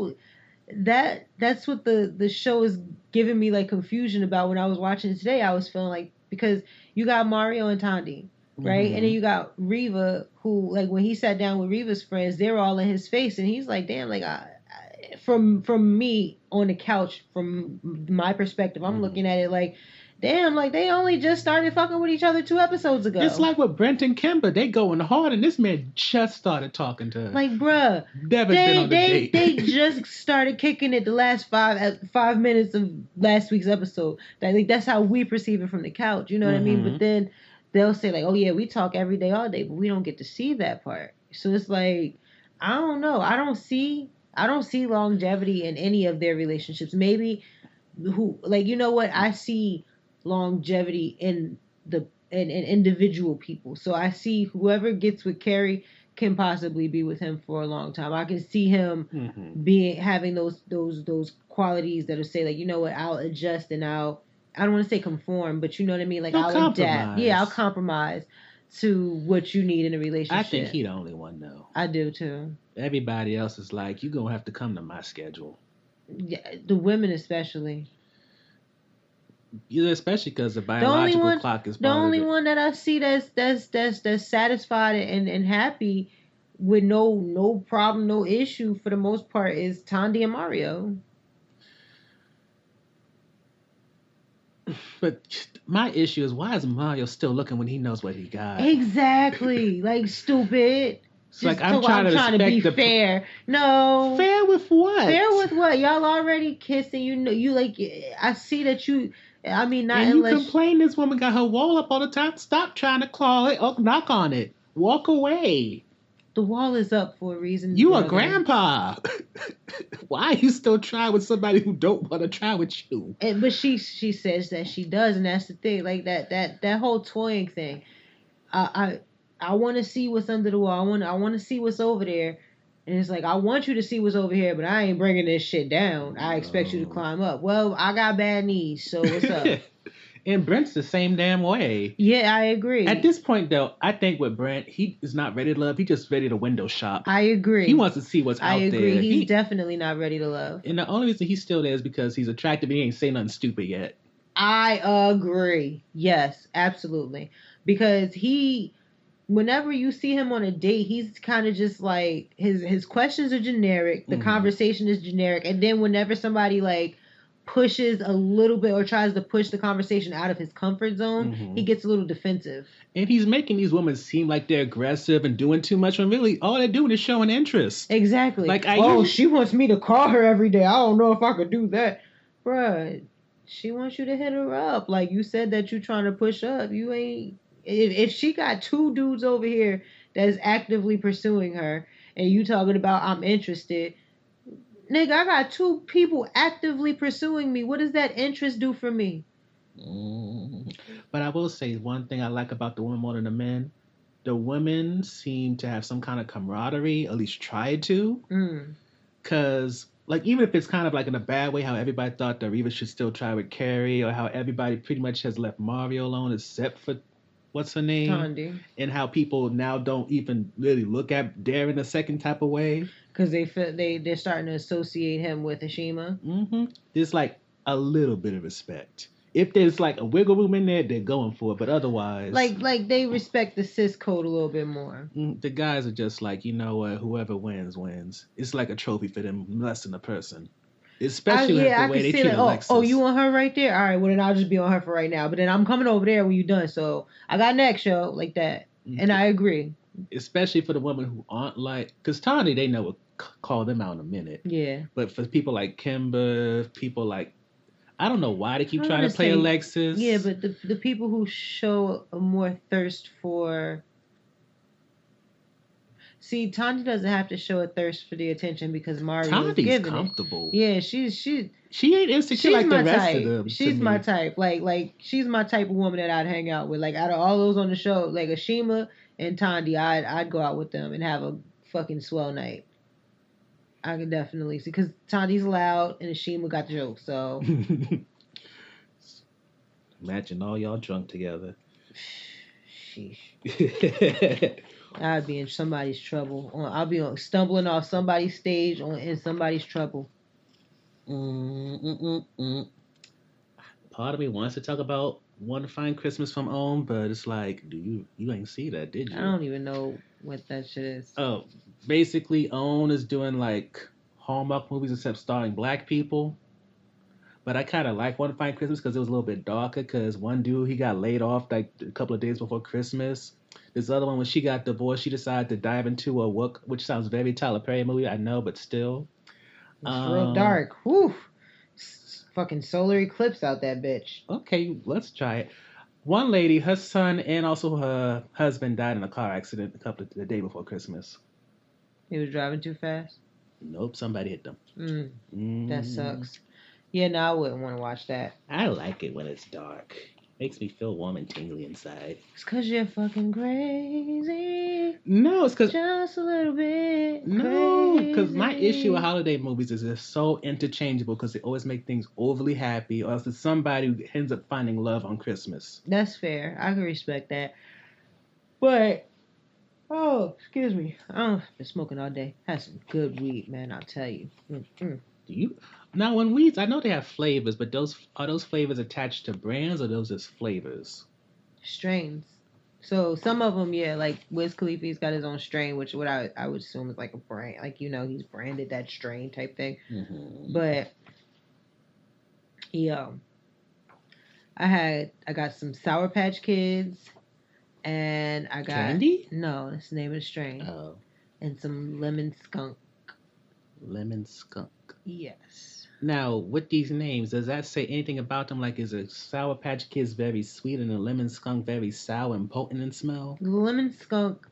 what the show is giving me like confusion about. When I was watching it today, I was feeling like, because you got Mario and Tandy, right? And then you got Reva, who, like, when he sat down with Reva's friends, they were all in his face, and he's like, damn, like from me on the couch, from my perspective, I'm looking at it like, damn, like they only just started fucking with each other 2 episodes ago. It's like with Brent and Kimber, they going hard, and this man just started talking to her. Like, bruh, they just started kicking it the last 5 minutes of last week's episode. Like, that's how we perceive it from the couch. You know what I mean? But then they'll say like, oh yeah, we talk every day, all day, but we don't get to see that part. So it's like, I don't know. I don't see longevity in any of their relationships. Maybe you know what? I see longevity in individual people. So I see whoever gets with Carrie can possibly be with him for a long time. I can see him having those qualities that'll say like, you know what, I'll adjust and I don't want to say conform, but you know what I mean? Like, I'll adapt. Yeah, I'll compromise to what you need in a relationship. I think he's the only one though. I do too. Everybody else is like, you're gonna have to come to my schedule. Yeah, the women especially. Yeah, especially because the biological clock is part of it. The only one that I see that's satisfied and happy with no problem, no issue for the most part is Tandy and Mario. But my issue is, why is Mario still looking when he knows what he got? Exactly. Like, stupid. It's like, I'm trying to be fair. No. Fair with what? Fair with what? Y'all already kissing. You know, you like, I see that you, I mean, not and unless. You complain this woman got her wall up all the time. Stop trying to claw it. Oh, knock on it. Walk away. The wall is up for a reason. You a grandpa. Why are you still trying with somebody who don't want to try with you? But she says that she does, and that's the thing. Like that whole toying thing. I want to see what's under the wall. I want to see what's over there. And it's like, I want you to see what's over here, but I ain't bringing this shit down. I expect you to climb up. Well, I got bad knees, so what's up? And Brent's the same damn way. Yeah, I agree. At this point, though, I think with Brent, he is not ready to love. He's just ready to window shop. I agree. He wants to see what's out there. I agree. He's definitely not ready to love. And the only reason he's still there is because he's attractive and he ain't saying nothing stupid yet. I agree. Yes, absolutely. Because whenever you see him on a date, he's kind of just like, his questions are generic. The conversation is generic. And then whenever somebody like pushes a little bit or tries to push the conversation out of his comfort zone, he gets a little defensive. And he's making these women seem like they're aggressive and doing too much when really all they're doing is showing interest. Exactly. Like, she wants me to call her every day. I don't know if I could do that. Bruh, she wants you to hit her up. Like, you said that you're trying to push up. You ain't... If she got 2 dudes over here that's actively pursuing her and you talking about I'm interested... Nigga, I got 2 people actively pursuing me. What does that interest do for me? But I will say one thing I like about the women more than the men. The women seem to have some kind of camaraderie, at least try to. Because, like, even if it's kind of like in a bad way, how everybody thought that Reva should still try with Carrie, or how everybody pretty much has left Mario alone except for what's her name? Tandy. And how people now don't even really look at Darren the second type of way. Because they're starting to associate him with Ashima. There's like a little bit of respect. If there's like a wiggle room in there, they're going for it. But otherwise, like they respect the cis code a little bit more. The guys are just like, you know what? Whoever wins. It's like a trophy for them, less than a person. Especially with the way they treat Alexis. Oh, you want her right there? All right, well then I'll just be on her for right now. But then I'm coming over there when you're done. So I got next show like that, and I agree. Especially for the women who aren't like, because Tawny, they know will call them out in a minute. Yeah. But for people like Kimber, people like, I don't know why they keep trying to play Alexis. Yeah, but the people who show a more thirst for. See, Tanya doesn't have to show a thirst for the attention because Mario is giving comfortable. it. Yeah, she ain't insecure like the rest of them. She's my type. Like she's my type of woman that I'd hang out with. Like out of all those on the show, like Ashima and Tandy, I'd go out with them and have a fucking swell night. I can definitely see because Tandy's loud and Ashima got the joke. So imagine all y'all drunk together. Sheesh. I'd be in somebody's trouble. I'll be stumbling off somebody's stage in somebody's trouble. Part of me wants to talk about One Fine Christmas from Own, but it's like, you ain't see that, did you? I don't even know what that shit is. Oh, basically, Own is doing like Hallmark movies except starring black people. But I kind of like One Fine Christmas because it was a little bit darker. Because one dude, he got laid off like a couple of days before Christmas. This other one, when she got divorced, she decided to dive into a work, which sounds very Tyler Perry movie, I know, but still. It's real dark. Whew. Fucking solar eclipse out that bitch. Okay, let's try it. One lady, her son and also her husband died in a car accident the day before Christmas. He was driving too fast? Nope, somebody hit them. That sucks. Yeah, no, I wouldn't want to watch that. I like it when it's dark. Makes me feel warm and tingly inside. It's because you're fucking crazy. No, it's because... Just a little bit No, because my issue with holiday movies is they're so interchangeable because they always make things overly happy, or else it's somebody who ends up finding love on Christmas. That's fair. I can respect that. But... Oh, excuse me. I've been smoking all day. Had some good weed, man, I'll tell you. Do you... Now, when weeds, I know they have flavors, but are those flavors attached to brands or those just flavors? Strains. So some of them, yeah, like Wiz Khalifa's got his own strain, which what I would assume is like a brand, like he's branded that strain type thing. But I got some Sour Patch Kids, and I got candy. No, that's the name of the strain. Oh, and some lemon skunk. Lemon skunk. Yes. Now, with these names, does that say anything about them? Like, is a Sour Patch Kids very sweet and a lemon skunk very sour and potent in smell? The lemon skunk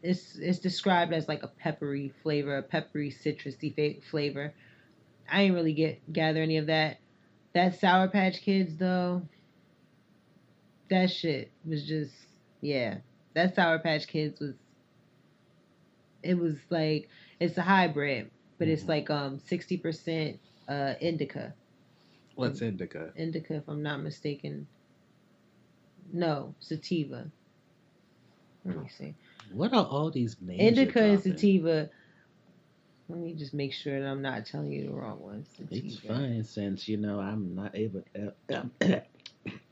it's described as like a peppery flavor, a peppery citrusy flavor. I ain't really gather any of that. That Sour Patch Kids though, that shit was just That Sour Patch Kids was like it's a hybrid, but it's like 60% indica. What's indica? Indica, if I'm not mistaken. No, sativa. Let me see. What are all these names? Indica and sativa. Let me just make sure that I'm not telling you the wrong one. Sativa. It's fine since I'm not able.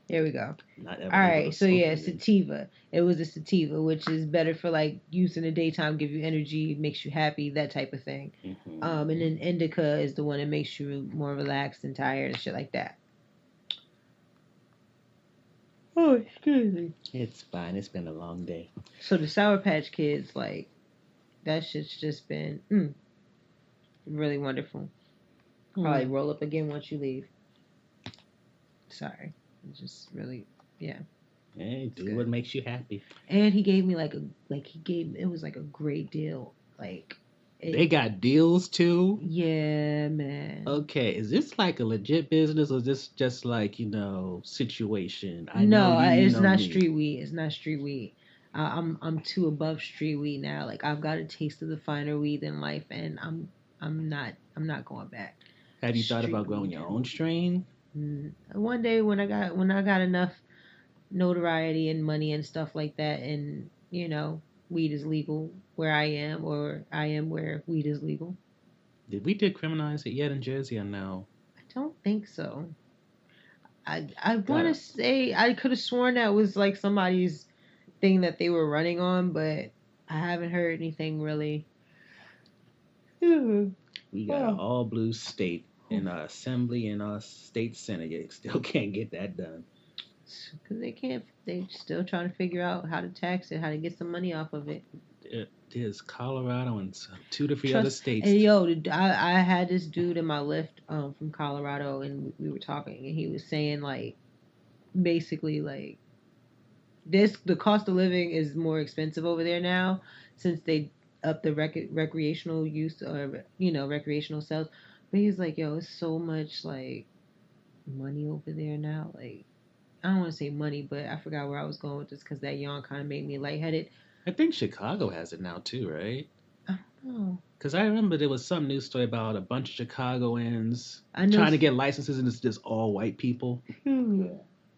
There we go. Not all right, so sativa. It was a sativa, which is better for like use in the daytime, give you energy, makes you happy, that type of thing. And then indica is the one that makes you more relaxed and tired and shit like that. Oh, excuse me. It's fine. It's been a long day. So the Sour Patch Kids, like, that shit's just been really wonderful. Probably roll up again once you leave. Sorry. Just really, Hey, do what makes you happy. And he gave me it was like a great deal. Like, They got deals too? Yeah, man. Okay, is this like a legit business or is this just like, situation? I know No, you, you it's know not me. street weed. It's not street weed. I'm too above street weed now. Like I've got a taste of the finer weed in life, and I'm not going back. Have you thought Street about growing weed. your own strain? One day when I got enough notoriety and money and stuff like that, and weed is legal where I am, or I am where weed is legal. Did we decriminalize it yet in Jersey or no? I don't think so. I want to Gotta- say I could have sworn that was like somebody's thing that they were running on, but I haven't heard anything really. We got an all blue state in our assembly and our state senate. You still can't get that done. Because they can't. They still trying to figure out how to tax it, how to get some money off of it. There's Colorado and 2 to 3 other states. And yo, I had this dude in my lift from Colorado, and we were talking, and he was saying like, basically like, the cost of living is more expensive over there now since they up the recreational use, or recreational sales. But he's like, yo, it's so much like money over there now. Like, I don't want to say money, but I forgot where I was going with this because that yawn kind of made me lightheaded. I think Chicago has it now too, right? I don't know. Because I remember there was some news story about a bunch of Chicagoans trying to get licenses, and it's just all white people.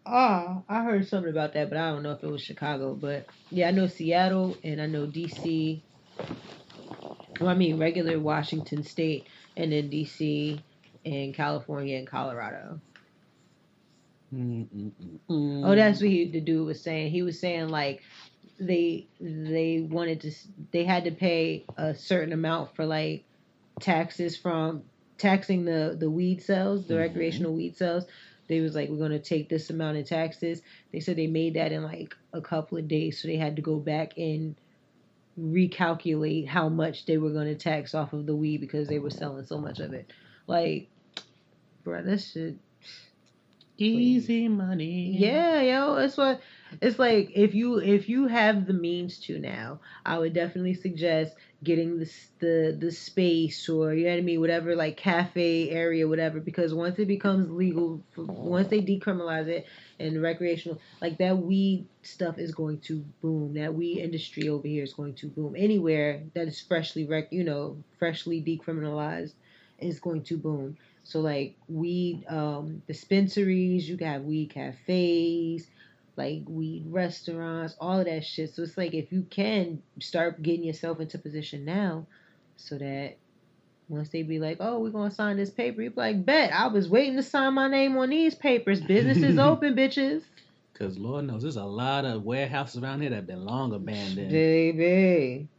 I heard something about that, but I don't know if it was Chicago. But yeah, I know Seattle and I know DC. Well, I mean regular Washington State, and then DC and California and Colorado. Oh, that's what the dude was saying. He was saying like they had to pay a certain amount for like taxes from taxing the weed sales, the recreational weed sales. They was like, we're gonna take this amount in taxes. They said they made that in like a couple of days, so they had to go back and recalculate how much they were gonna tax off of the weed because they were selling so much of it. Like, bro, that shit. Easy money. Yeah, yo, it's like if you have the means to now, I would definitely suggest getting the space, or you know what I mean, whatever, like cafe area, whatever, because once it becomes legal, once they decriminalize it and recreational, like that weed stuff is going to boom. That weed industry over here is going to boom. Anywhere that is freshly freshly decriminalized is going to boom. So like weed dispensaries, you got weed cafes, like weed restaurants, all of that shit. So it's like if you can start getting yourself into position now, so that once they be like, oh, we're gonna sign this paper, you be like, bet, I was waiting to sign my name on these papers. Business is open, bitches. Because Lord knows there's a lot of warehouses around here that have been long abandoned. Baby.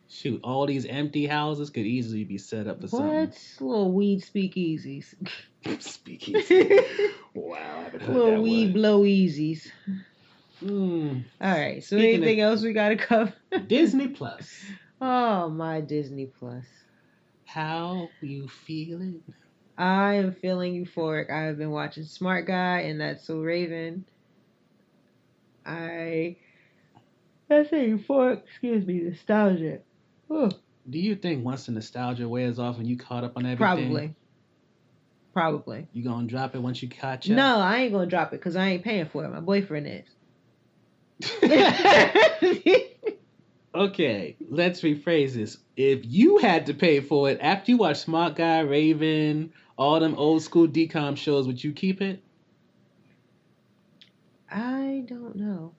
Shoot, all these empty houses could easily be set up for something. What? Little weed speakeasies. Speakeasy. Wow, I haven't heard Little that weed word. blow easies. Mm. All right. So Speaking anything else we gotta cover? Disney Plus. Oh, my Disney Plus. How you feeling? I am feeling euphoric. I have been watching Smart Guy and That's So Raven. I say euphoric. Excuse me, nostalgia. Oh. Do you think once the nostalgia wears off and you caught up on everything? Probably. You gonna drop it once you catch up? No, I ain't gonna drop it because I ain't paying for it. My boyfriend is. Okay, let's rephrase this. If you had to pay for it after you watch Smart Guy, Raven, all them old school DCOM shows, would you keep it? I don't know.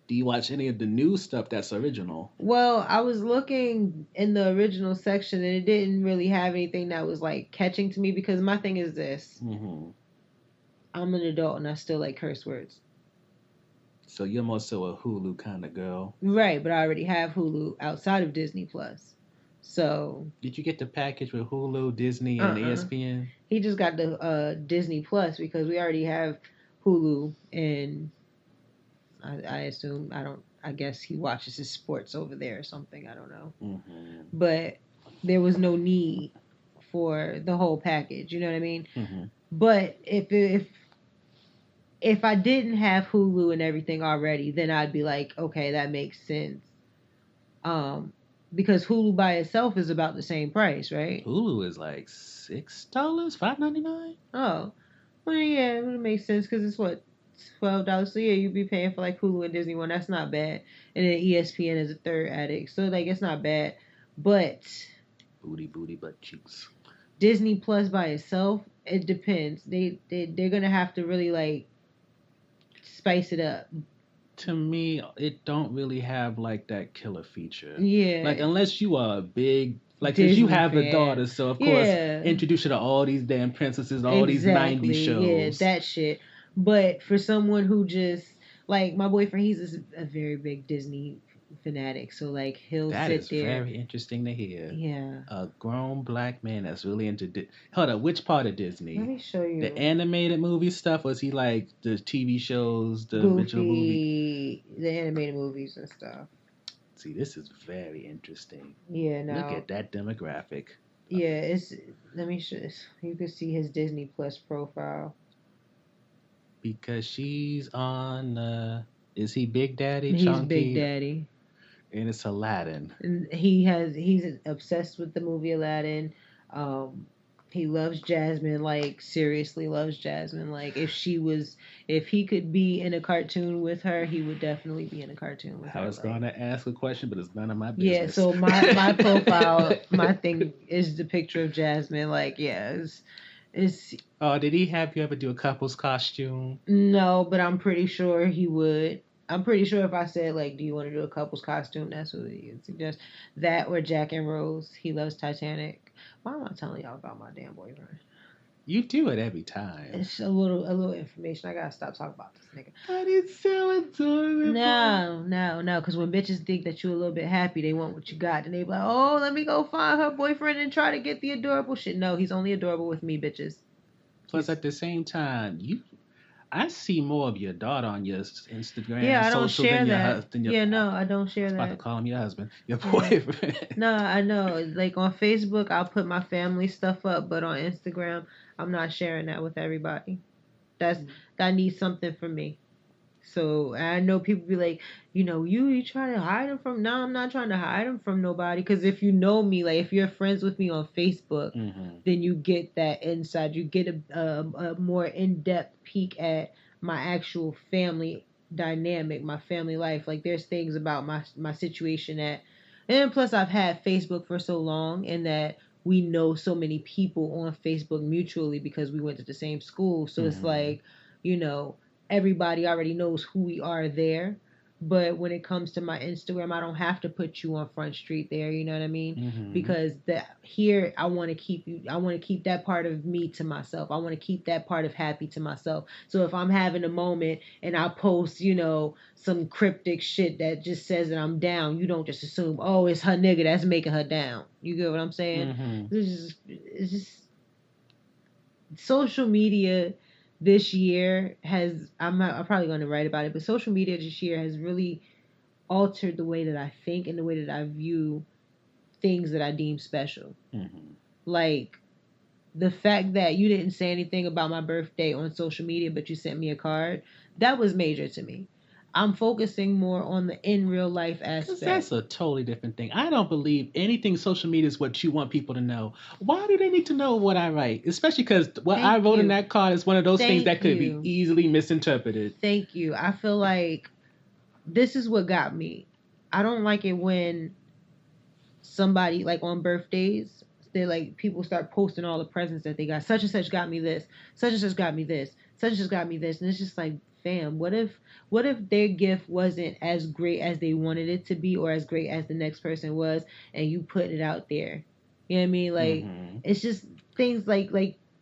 Do you watch any of the new stuff that's original? Well, I was looking in the original section and it didn't really have anything that was like catching to me, because my thing is this. Mm-hmm. I'm an adult and I still like curse words. So you're more so a Hulu kind of girl. Right, but I already have Hulu outside of Disney Plus. So did you get the package with Hulu, Disney, and ESPN? He just got the Disney Plus because we already have Hulu, and I assume I guess he watches his sports over there or something. I don't know. Mm-hmm. But there was no need for the whole package. You know what I mean? Mm-hmm. But if I didn't have Hulu and everything already, then I'd be like, okay, that makes sense. because Hulu by itself is about the same price, right? Hulu is like $6, $5.99. Oh, well, yeah, it would make sense because it's what $12. So yeah, you'd be paying for like Hulu and Disney One. That's not bad. And then ESPN is a third addict, so like it's not bad. But Booty, butt cheeks. Disney Plus by itself, it depends. They're gonna have to really like spice it up. To me, it don't really have like that killer feature. Yeah. Like unless you are a big like because you have a daughter, so of course introduce her to all these damn princesses, all these 90s shows. Yeah, that shit. But for someone who just like my boyfriend, he's a very big Disney fanatic, so like he'll that sit is there. Very interesting to hear. Yeah, a grown black man that's really into hold up, which part of Disney? Let me show you the animated movie stuff, or is he like the TV shows, the Goofy, original movie, the animated movies and stuff? See, this is very interesting. Yeah, no. Look at that demographic. Yeah, it's. Let me show this. You can see his Disney Plus profile. Because she's on. Is he Big Daddy? He's Chunky? Big Daddy. And it's Aladdin. And he's obsessed with the movie Aladdin. He loves Jasmine, like seriously loves Jasmine. Like if he could be in a cartoon with her, he would definitely be in a cartoon with her. I was gonna ask a question, but it's none of my Yeah, business. so my profile, my thing is the picture of Jasmine. Like, yeah, it's. Oh, did he have you ever do a couple's costume? No, but I'm pretty sure he would. I'm pretty sure if I said, like, do you want to do a couple's costume, that's what he would suggest. That or Jack and Rose. He loves Titanic. Why am I telling y'all about my damn boyfriend? You do it every time. It's a little information. I gotta stop talking about this nigga. But it's so adorable. No. Because when bitches think that you're a little bit happy, they want what you got. And they be like, oh, let me go find her boyfriend and try to get the adorable shit. No, he's only adorable with me, bitches. Plus, at the same time, I see more of your daughter on your Instagram. Yeah, I don't share that. Yeah, no, I don't share that. I was about to call him your husband, your boyfriend. No, I know. Like on Facebook, I'll put my family stuff up, but on Instagram, I'm not sharing that with everybody. That needs something from me. So I know people be like, you trying to hide them from? No, I'm not trying to hide them from nobody. Because if you know me, like if you're friends with me on Facebook, then you get that inside. You get a more in-depth peek at my actual family dynamic, my family life. Like there's things about my situation and plus I've had Facebook for so long, and that we know so many people on Facebook mutually because we went to the same school. So it's like, everybody already knows who we are there. But when it comes to my Instagram, I don't have to put you on Front Street there, you know what I mean? Because here I want to keep that part of me to myself. I want to keep that part of happy to myself. So if I'm having a moment and I post, some cryptic shit that just says that I'm down, you don't just assume, oh, it's her nigga that's making her down. You get what I'm saying? It's just social media this year I'm probably going to write about it, but social media this year has really altered the way that I think and the way that I view things that I deem special. Like the fact that you didn't say anything about my birthday on social media, but you sent me a card, that was major to me. I'm focusing more on the in real life aspect. That's a totally different thing. I don't believe anything social media is what you want people to know. Why do they need to know what I write? Especially because what I wrote in that card is one of those things that could be easily misinterpreted. Thank you. I feel like this is what got me. I don't like it when somebody, like on birthdays, they like people start posting all the presents that they got. Such and such got me this. Such and such got me this. Such and such got me this. And it's just like, fam, what if their gift wasn't as great as they wanted it to be, or as great as the next person was, and you put it out there? You know what I mean? Like it's just things like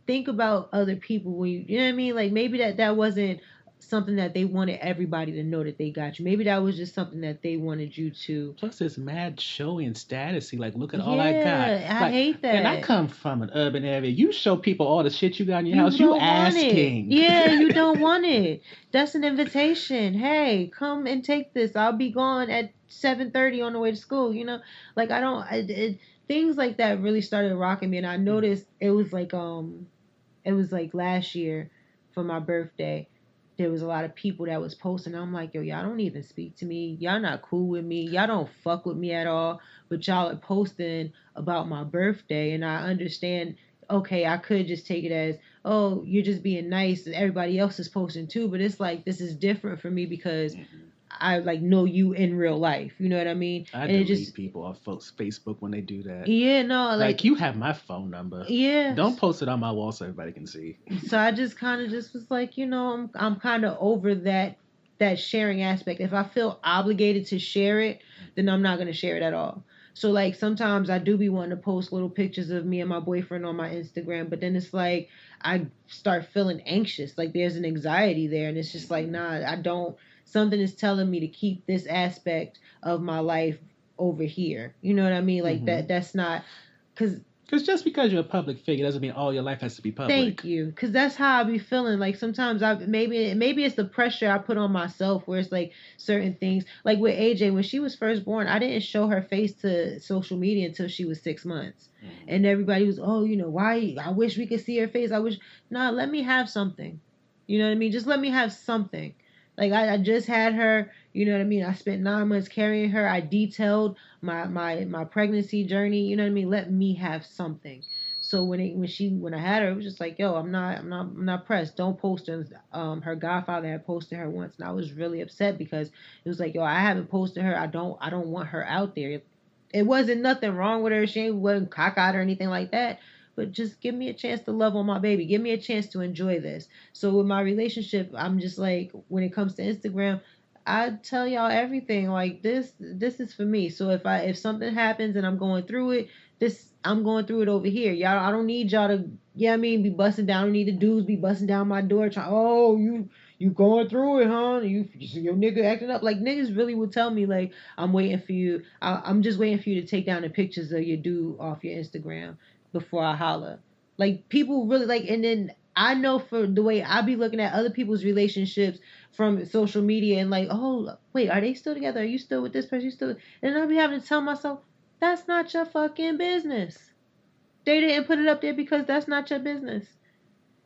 think about other people when you know what I mean? Like maybe that wasn't something that they wanted everybody to know that they got you. Maybe that was just something that they wanted you to. Plus, it's mad showy and statusy. Like, look at all I got. I hate that. And I come from an urban area. You show people all the shit you got in your house. You asking. Yeah, you don't want it. That's an invitation. Hey, come and take this. I'll be gone at 7:30 on the way to school. Like I don't. Things like that really started rocking me, and I noticed it was like last year for my birthday. there was a lot of people that was posting. I'm like, yo, y'all don't even speak to me. Y'all not cool with me. Y'all don't fuck with me at all. But y'all are posting about my birthday, and I understand. Okay, I could just take it as, oh, you're just being nice, and everybody else is posting too. But it's like, this is different for me because I like know you in real life. You know what I mean? I and delete people off Facebook when they do that. Yeah, no, like you have my phone number. Yeah. Don't post it on my wall so everybody can see. So I just kind of just was like, I'm kind of over that sharing aspect. If I feel obligated to share it, then I'm not going to share it at all. So like sometimes I do be wanting to post little pictures of me and my boyfriend on my Instagram, but then it's like I start feeling anxious. Like there's an anxiety there, and it's just like, nah, I don't. Something is telling me to keep this aspect of my life over here. You know what I mean? Like that's not because just because you're a public figure doesn't mean all your life has to be public. Thank you, because that's how I be feeling. Like sometimes maybe it's the pressure I put on myself, where it's like certain things. Like with AJ, when she was first born, I didn't show her face to social media until she was 6 months, and everybody was, oh, why? I wish we could see her face. Nah, let me have something. You know what I mean? Just let me have something. Like I just had her, you know what I mean? I spent 9 months carrying her. I detailed my pregnancy journey, you know what I mean? Let me have something. So when I had her, it was just like, yo, I'm not pressed. Don't post her. Her godfather had posted her once, and I was really upset because it was like, yo, I haven't posted her. I don't want her out there. It wasn't nothing wrong with her. She wasn't cockeyed or anything like that. But just give me a chance to love on my baby. Give me a chance to enjoy this. So with my relationship, I'm just like, when it comes to Instagram, I tell y'all everything. Like this is for me. So if something happens and I'm going through it, I'm going through it over here. Y'all, I don't need y'all to, be busting down. I don't need the dudes be busting down my door trying, oh, you going through it, huh? Your nigga acting up. Like niggas really would tell me like, I'm waiting for you. I'm just waiting for you to take down the pictures of your dude off your Instagram before I holler. Like people really like, and then I know for the way I be looking at other people's relationships from social media and like, oh wait, are they still together? Are you still with this person? You still? And I be having to tell myself, that's not your fucking business. They didn't put it up there because that's not your business.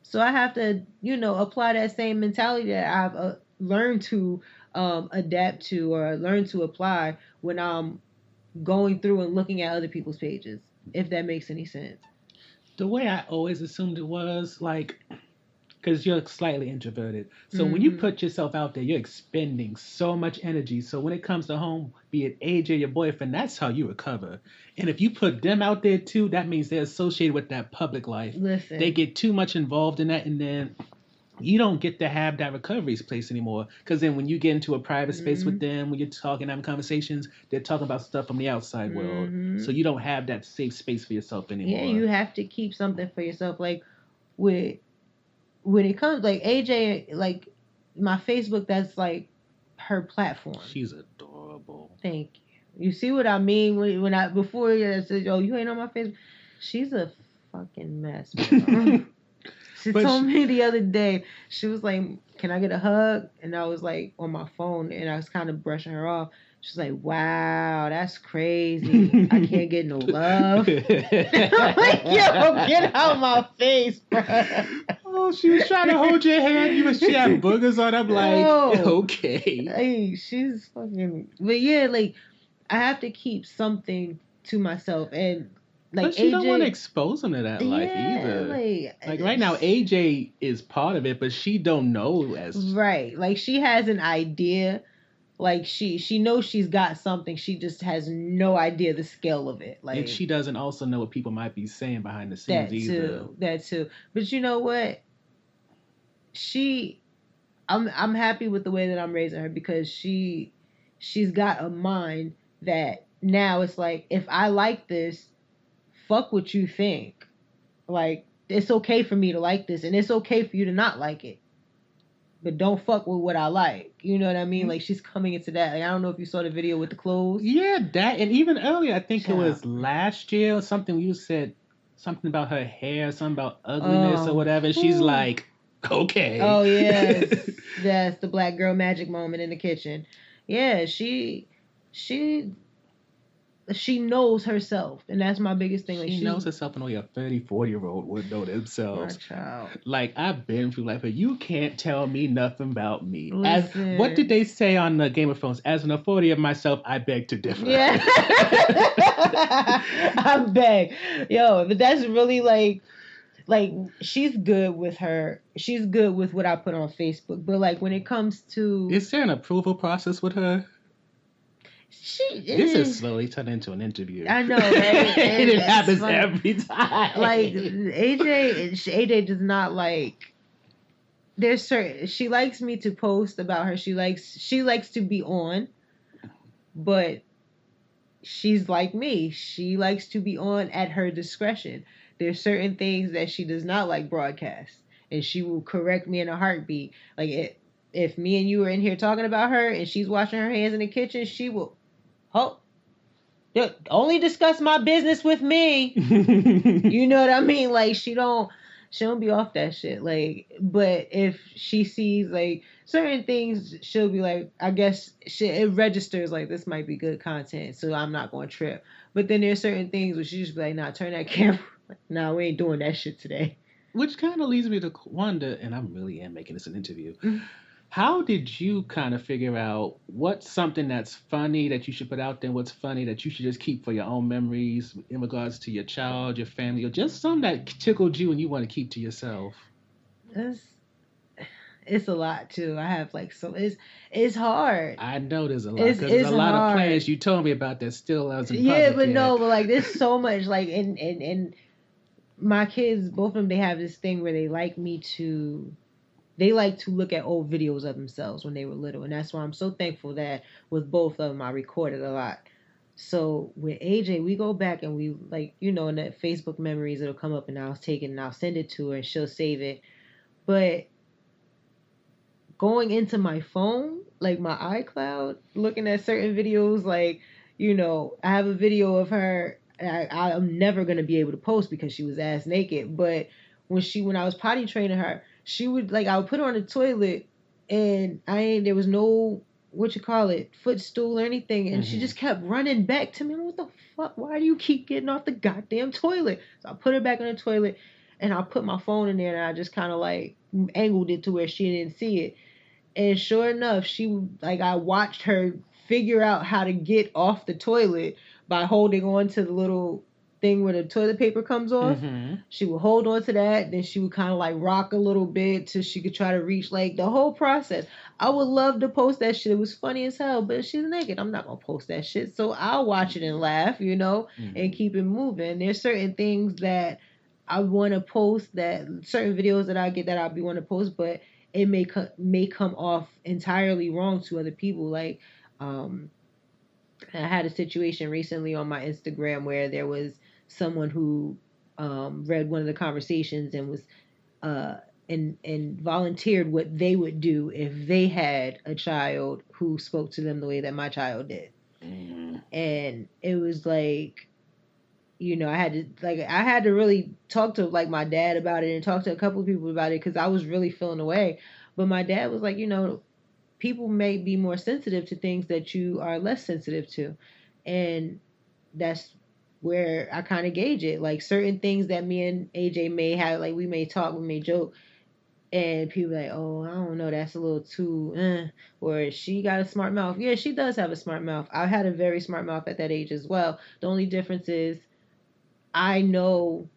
So I have to, apply that same mentality that I've learned to adapt to or learn to apply when I'm going through and looking at other people's pages. If that makes any sense. The way I always assumed it was, like, because you're slightly introverted. So when you put yourself out there, you're expending so much energy. So when it comes to home, be it AJ, your boyfriend, that's how you recover. And if you put them out there too, that means they're associated with that public life. Listen. They get too much involved in that, and then you don't get to have that recovery place anymore. Because then when you get into a private space with them, when you're talking, having conversations, they're talking about stuff from the outside world. So you don't have that safe space for yourself anymore. Yeah, you have to keep something for yourself. Like when it comes, like AJ, like my Facebook, that's like her platform. She's adorable. Thank you. You see what I mean? Before I said, oh, you ain't on my Facebook. She's a fucking mess, bro. She told me the other day, she was like, can I get a hug? And I was like on my phone, and I was kind of brushing her off. She's like, wow, that's crazy. I can't get no love. I'm like, yo, get out my face, bro. Oh, she was trying to hold your hand. She had boogers on. I'm like, okay. Hey, she's fucking... But yeah, like, I have to keep something to myself. And like, but you don't want to expose them to that life either. Like right now, AJ is part of it, but she don't know as right. Like she has an idea, like she knows she's got something. She just has no idea the scale of it. Like, and she doesn't also know what people might be saying behind the scenes either. That too. But you know what? I'm happy with the way that I'm raising her because she's got a mind that now it's like, if I like this, fuck what you think. Like, it's okay for me to like this, and it's okay for you to not like it. But don't fuck with what I like. You know what I mean? Like, she's coming into that. Like, I don't know if you saw the video with the clothes. Yeah, that. And even earlier, I think it was last year or something, you said something about her hair, something about ugliness or whatever. She's like, okay. Oh, yes. That's the black girl magic moment in the kitchen. Yeah, she she knows herself, and that's my biggest thing. Like, she knows herself in a way a 30, 40-year-old would know themselves. My child. Like, I've been through life, but you can't tell me nothing about me. Listen. What did they say on the Game of Thrones? As an authority of myself, I beg to differ. Yeah. I beg. Yo, but that's really like she's good with what I put on Facebook. But like when it comes to, is there an approval process with her? This is slowly turned into an interview. I know, right? And it happens funny. Every time. Like AJ does not like. There's certain, she likes me to post about her. She likes to be on, but she's like me. She likes to be on at her discretion. There's certain things that she does not like broadcast, and she will correct me in a heartbeat. Like if me and you are in here talking about her and she's washing her hands in the kitchen, she will. Oh, only discuss my business with me. You know what I mean? Like she don't be off that shit. Like, but if she sees like certain things, she'll be like, I guess it registers like this might be good content, so I'm not going to trip. But then there's certain things where she just be like, nah, turn that camera. Nah, we ain't doing that shit today. Which kind of leads me to wonder, and I really am making this an interview. How did you kind of figure out what's something that's funny that you should put out there, what's funny that you should just keep for your own memories in regards to your child, your family, or just something that tickled you and you want to keep to yourself? It's a lot too. I have like it's hard. I know there's a lot because there's a lot of plans you told me about that still hasn't. Yeah, but no, but like there's so much like and my kids, both of them, they have this thing where they like to look at old videos of themselves when they were little. And that's why I'm so thankful that with both of them, I recorded a lot. So with AJ, we go back and we like, you know, in that Facebook memories, it'll come up and I'll take it and I'll send it to her and she'll save it. But going into my phone, like my iCloud, looking at certain videos, like, you know, I have a video of her I'm never going to be able to post because she was ass naked. But when I was potty training her, she would like, I would put her on the toilet and there was no, footstool or anything. And she just kept running back to me. What the fuck? Why do you keep getting off the goddamn toilet? So I put her back on the toilet and I put my phone in there and I just kind of like angled it to where she didn't see it. And sure enough, I watched her figure out how to get off the toilet by holding on to the little thing where the toilet paper comes off. She would hold on to that, then she would kind of like rock a little bit till she could try to reach, like the whole process. I would love to post that shit. It was funny as hell, but she's naked. I'm not gonna post that shit. So I'll watch it and laugh, you know, and keep it moving. There's certain things that I want to post, that certain videos that I get that I'll be want to post, but it may come off entirely wrong to other people. Like, I had a situation recently on my Instagram where there was someone who read one of the conversations and was and volunteered what they would do if they had a child who spoke to them the way that my child did. And it was like, you know, I had to really talk to like my dad about it and talk to a couple of people about it because I was really feeling away. But my dad was like, you know, people may be more sensitive to things that you are less sensitive to. And that's where I kind of gauge it. Like certain things that me and AJ may have, like we may talk, we may joke, and people like, oh, I don't know, that's a little too, or she got a smart mouth. Yeah, she does have a smart mouth. I had a very smart mouth at that age as well. The only difference is I know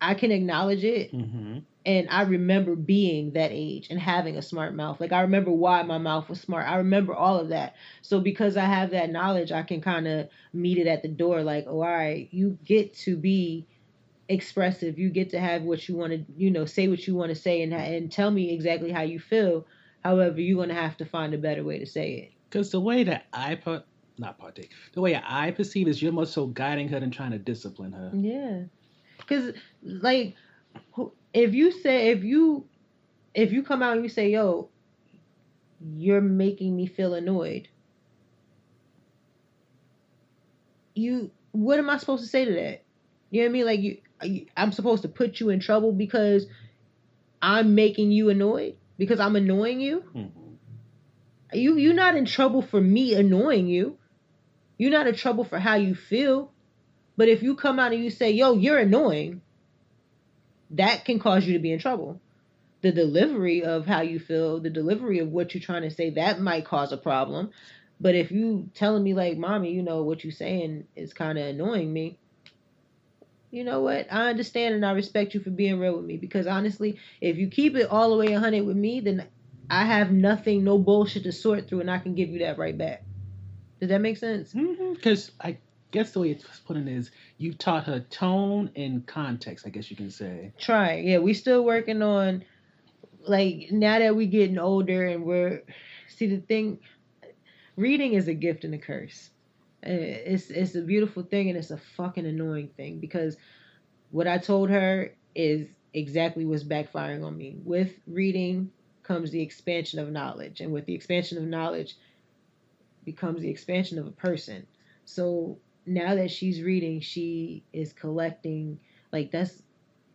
I can acknowledge it. And I remember being that age and having a smart mouth. Like, I remember why my mouth was smart. I remember all of that. So because I have that knowledge, I can kind of meet it at the door. Like, oh, all right, you get to be expressive. You get to have what you want to, you know, say what you want to say and tell me exactly how you feel. However, you're going to have to find a better way to say it. Because the way that the way I perceive is you're more so guiding her than trying to discipline her. Yeah. Because, like, if you come out and you say, yo, you're making me feel annoyed, what am I supposed to say to that? You know what I mean? Like, I'm supposed to put you in trouble because I'm making you annoyed? Because I'm annoying you? You're not in trouble for me annoying you. You're not in trouble for how you feel. But if you come out and you say, yo, you're annoying, that can cause you to be in trouble. The delivery of how you feel, the delivery of what you're trying to say, that might cause a problem. But if you telling me like, mommy, what you saying is kind of annoying me, you know what? I understand and I respect you for being real with me, because honestly, if you keep it all the way 100 with me, then I have nothing, no bullshit to sort through, and I can give you that right back. Does that make sense? Because I guess the way it's put in is you taught her tone and context, I guess you can say. Try. Yeah, we still working on, like, now that we getting older and see, the thing, reading is a gift and a curse. It's a beautiful thing and it's a fucking annoying thing, because what I told her is exactly what's backfiring on me. With reading comes the expansion of knowledge, and with the expansion of knowledge becomes the expansion of a person. So now that she's reading, she is collecting, like, that's,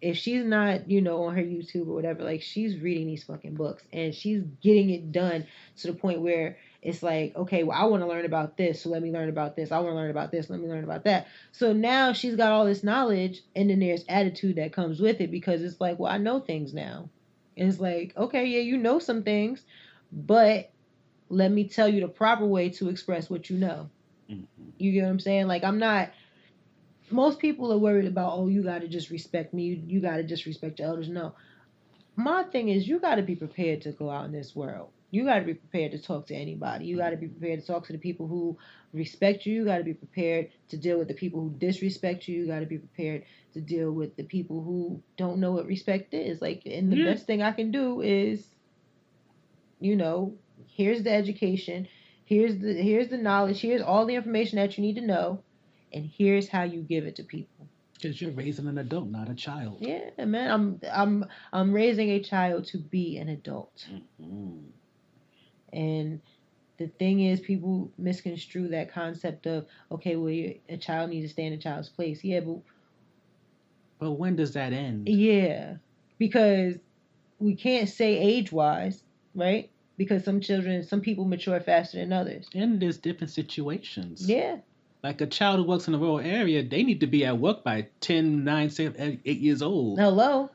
if she's not, on her YouTube or whatever, like, she's reading these fucking books and she's getting it done to the point where it's like, okay, well, I want to learn about this, so let me learn about this. I want to learn about this, let me learn about that. So now she's got all this knowledge, and then there's attitude that comes with it, because it's like, well, I know things now. And it's like, okay, yeah, you know some things, but let me tell you the proper way to express what you know. Mm-hmm. You get what I'm saying? Like, I'm not, most people are worried about, oh, you got to just respect me. You got to just respect your elders. No. My thing is, you got to be prepared to go out in this world. You got to be prepared to talk to anybody. You got to be prepared to talk to the people who respect you. You got to be prepared to deal with the people who disrespect you. You got to be prepared to deal with the people who don't know what respect is. Like, and the best thing I can do is, here's the education, here's the knowledge, here's all the information that you need to know, and here's how you give it to people. Because you're raising an adult, not a child. Yeah, man, I'm raising a child to be an adult. Mm-hmm. And the thing is, people misconstrue that concept of, okay, well, a child needs to stay in a child's place. Yeah, but when does that end? Yeah, because we can't say age-wise, right? Because some people mature faster than others. And there's different situations. Yeah. Like a child who works in a rural area, they need to be at work by 10, 9, 7, 8 years old. Hello.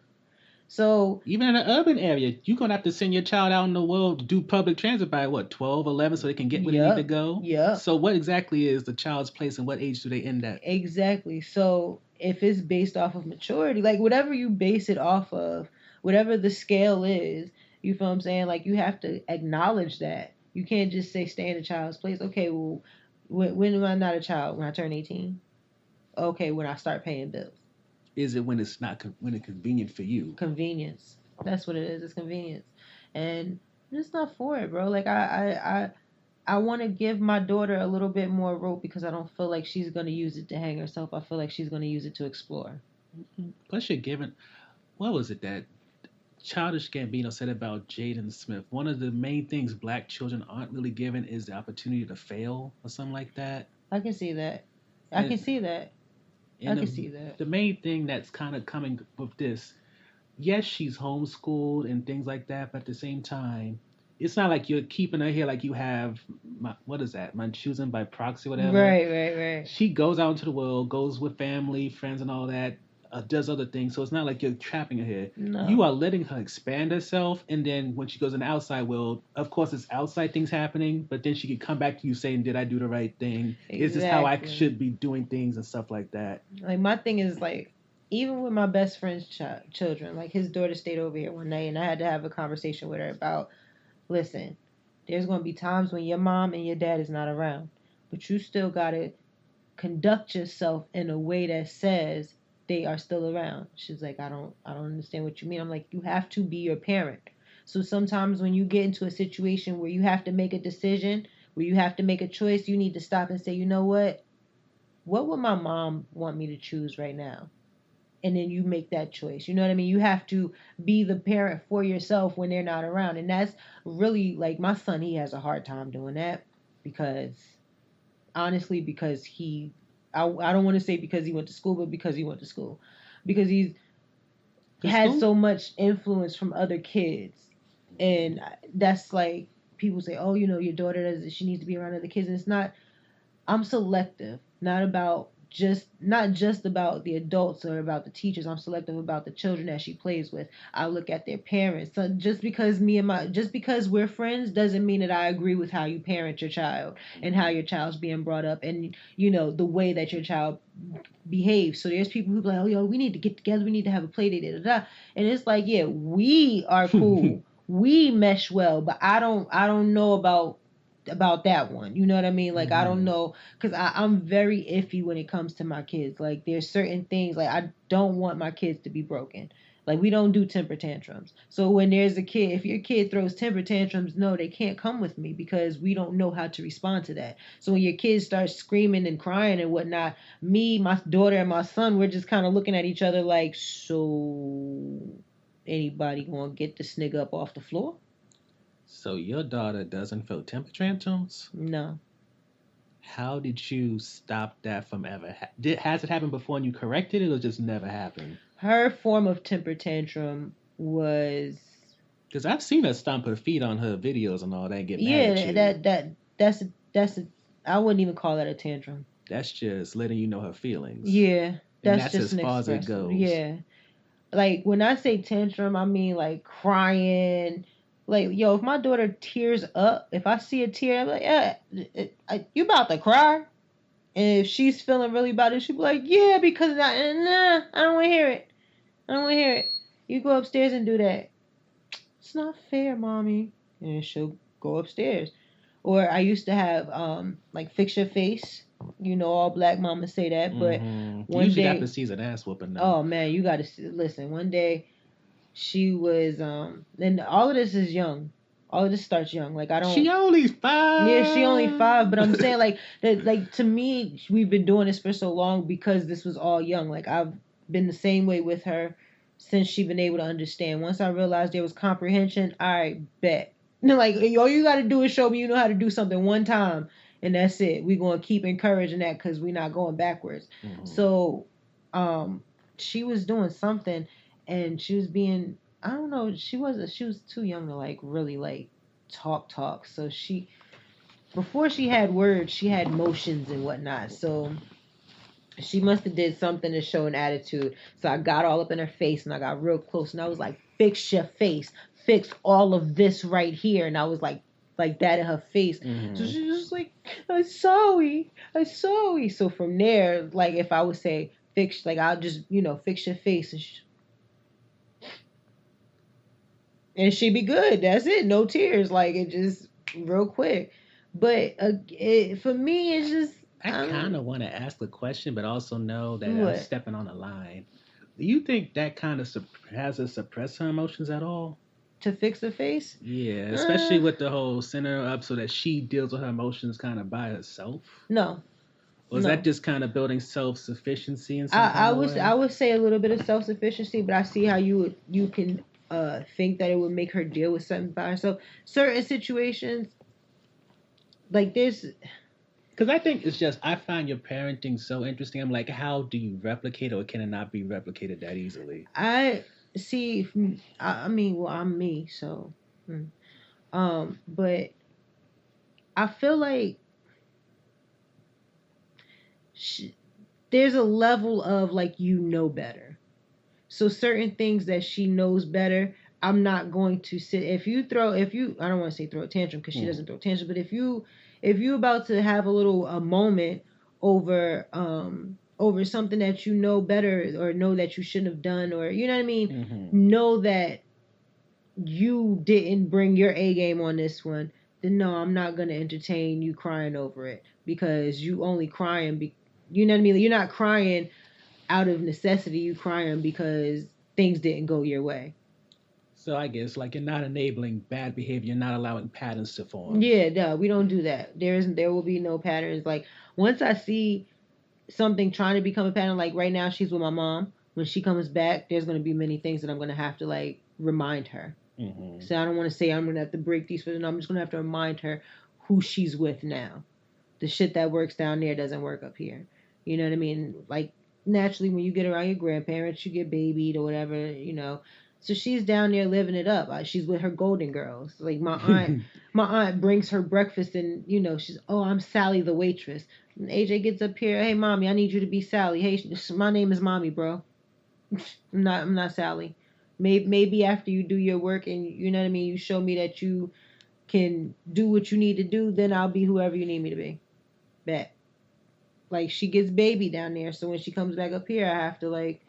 So even in an urban area, you're going to have to send your child out in the world to do public transit by 12, 11, so they can get where they need to go? Yeah. So what exactly is the child's place, and what age do they end at? Exactly. So if it's based off of maturity, like, whatever you base it off of, whatever the scale is, you feel what I'm saying? Like, you have to acknowledge that. You can't just say stay in a child's place. Okay, well, when am I not a child? When I turn 18? Okay, when I start paying bills. Is it when it's convenient for you? Convenience. That's what it is. It's convenience. And I'm just not for it, bro. Like, I want to give my daughter a little bit more rope, because I don't feel like she's going to use it to hang herself. I feel like she's going to use it to explore. Mm-hmm. Plus, you're given, what was it that Childish Gambino said about Jaden Smith? One of the main things black children aren't really given is the opportunity to fail, or something like that. I can see that. I can see that. The main thing that's kind of coming with this, yes, she's homeschooled and things like that, but at the same time, it's not like you're keeping her here like you have, Munchausen by proxy, whatever. Right. She goes out into the world, goes with family, friends, and all that, does other things. So it's not like you're trapping her here. No. You are letting her expand herself, and then when she goes in the outside world, of course, it's outside things happening, but then she can come back to you saying, did I do the right thing? Exactly. Is this how I should be doing things, and stuff like that? Like, my thing is, like, even with my best friend's children, like, his daughter stayed over here one night, and I had to have a conversation with her about, listen, there's going to be times when your mom and your dad is not around, but you still got to conduct yourself in a way that says they are still around. She's like, I don't understand what you mean. I'm like, you have to be your parent. So sometimes when you get into a situation where you have to make a decision, where you have to make a choice, you need to stop and say, you know what would my mom want me to choose right now? And then you make that choice. You know what I mean? You have to be the parent for yourself when they're not around. And that's really, like, my son, he has a hard time doing that, because I don't want to say because he went to school, but because he went to school. Because he's had so much influence from other kids. And that's like, people say, oh, your daughter she needs to be around other kids. And it's not, I'm selective, not just about the adults or about the teachers. I'm selective about the children that she plays with. I look at their parents. So just because we're friends doesn't mean that I agree with how you parent your child and how your child's being brought up and the way that your child behaves. So there's people who be like, oh yo, we need to get together, we need to have a play date, da, da, da. And it's like, yeah, we are cool. We mesh well, but I don't know about that one. You know what I mean? Like, I don't know, because I'm very iffy when it comes to my kids. Like, there's certain things, like, I don't want my kids to be broken. Like, we don't do temper tantrums. So when there's a kid, if your kid throws temper tantrums, no, they can't come with me because we don't know how to respond to that. So when your kids start screaming and crying and whatnot, me, my daughter, and my son, we're just kind of looking at each other like, so anybody gonna get this nigga up off the floor? So your daughter doesn't throw temper tantrums? No. How did you stop that from ever has it happened before and you corrected it, or just never happened? Her form of temper tantrum was, because I've seen her stomp her feet on her videos and all that and get mad at you. that's a I wouldn't even call that a tantrum. That's just letting you know her feelings. Yeah, that's just as far as it goes. Yeah, like when I say tantrum, I mean like crying. Like, yo, if my daughter tears up, if I see a tear, I'm like, yeah, you about to cry? And if she's feeling really bad, it, she'll be like, yeah, because of that. And nah, I don't want to hear it. I don't want to hear it. You go upstairs and do that. It's not fair, mommy. And she'll go upstairs. Or I used to have, like, fix your face. You know, all black mamas say that. But one usually day, after sees an ass whooping. Oh, man, you got to listen. One day, she was, and all of this is young. All of this starts young. Like, I don't. She only 5. Yeah, she only 5. But I'm saying, like, that, like, to me, we've been doing this for so long because this was all young. Like, I've been the same way with her since she been able to understand. Once I realized there was comprehension, I bet. Like, all you got to do is show me you know how to do something one time, and that's it. We're going to keep encouraging that because we're not going backwards. So, she was doing something. And she was being, I don't know, she was too young to like really like talk. So before she had words, she had motions and whatnot. So she must have did something to show an attitude. So I got all up in her face and I got real close and I was like, fix your face, fix all of this right here. And I was like that in her face. So she was like, I'm sorry. So from there, like if I would say fix, like I'll just, fix your face and she'd be good. That's it. No tears. Like, it just real quick. But for me, it's just... I kind of want to ask the question, but also know that I'm stepping on a line. Do you think that kind of has her suppress her emotions at all? To fix the face? Yeah, especially with the whole center her up so that she deals with her emotions kind of by herself? No. Or is that just kind of building self-sufficiency in some I would say a little bit of self-sufficiency, but I see how you can... think that it would make her deal with something by herself. Certain situations, like this, because I think it's just I find your parenting so interesting. I'm like, how do you replicate it, or can it not be replicated that easily? I see. I mean, well, I'm me, so, but I feel like there's a level of like better. So certain things that she knows better, I'm not going to sit. I don't want to say throw a tantrum because she doesn't throw a tantrum, but if you about to have a moment over something that you know better or know that you shouldn't have done, or you know what I mean, know that you didn't bring your A game on this one, then no, I'm not going to entertain you crying over it because you only crying you know what I mean? You're not crying out of necessity, you crying because things didn't go your way. So I guess like you're not enabling bad behavior, you're not allowing patterns to form. Yeah, no, we don't do that. There will be no patterns. Like once I see something trying to become a pattern, like right now she's with my mom. When she comes back, there's going to be many things that I'm going to have to like remind her. So I don't want to say I'm going to have to break these, but I'm just going to have to remind her who she's with now. The shit that works down there doesn't work up here. You know what I mean? Like naturally when you get around your grandparents, you get babied or whatever, So she's down there living it up. She's with her Golden Girls. Like my aunt brings her breakfast, and she's, oh, I'm Sally the waitress. And AJ gets up here, hey mommy, I need you to be Sally. Hey, my name is mommy, bro. I'm not Sally. Maybe after you do your work and you know what I mean, you show me that you can do what you need to do, then I'll be whoever you need me to be. Bet. Like, she gets baby down there, so when she comes back up here, I have to like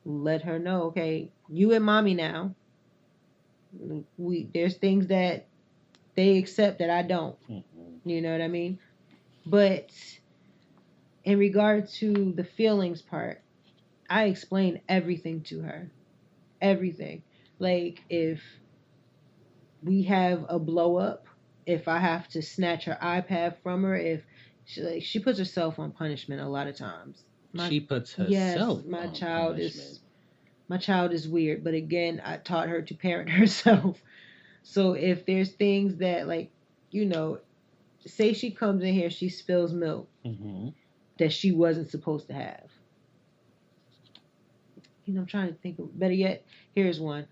let her know, okay, you and mommy now. There's things that they accept that I don't. Mm-hmm. You know what I mean? But in regard to the feelings part, I explain everything to her. Everything. Like, if we have a blow up, if I have to snatch her iPad from her, if she puts herself on punishment a lot of times. She puts herself on punishment. My child is weird, but again, I taught her to parent herself. So if there's things that, like, say she comes in here, she spills milk mm-hmm. that she wasn't supposed to have. I'm trying to think of, better yet, here's one.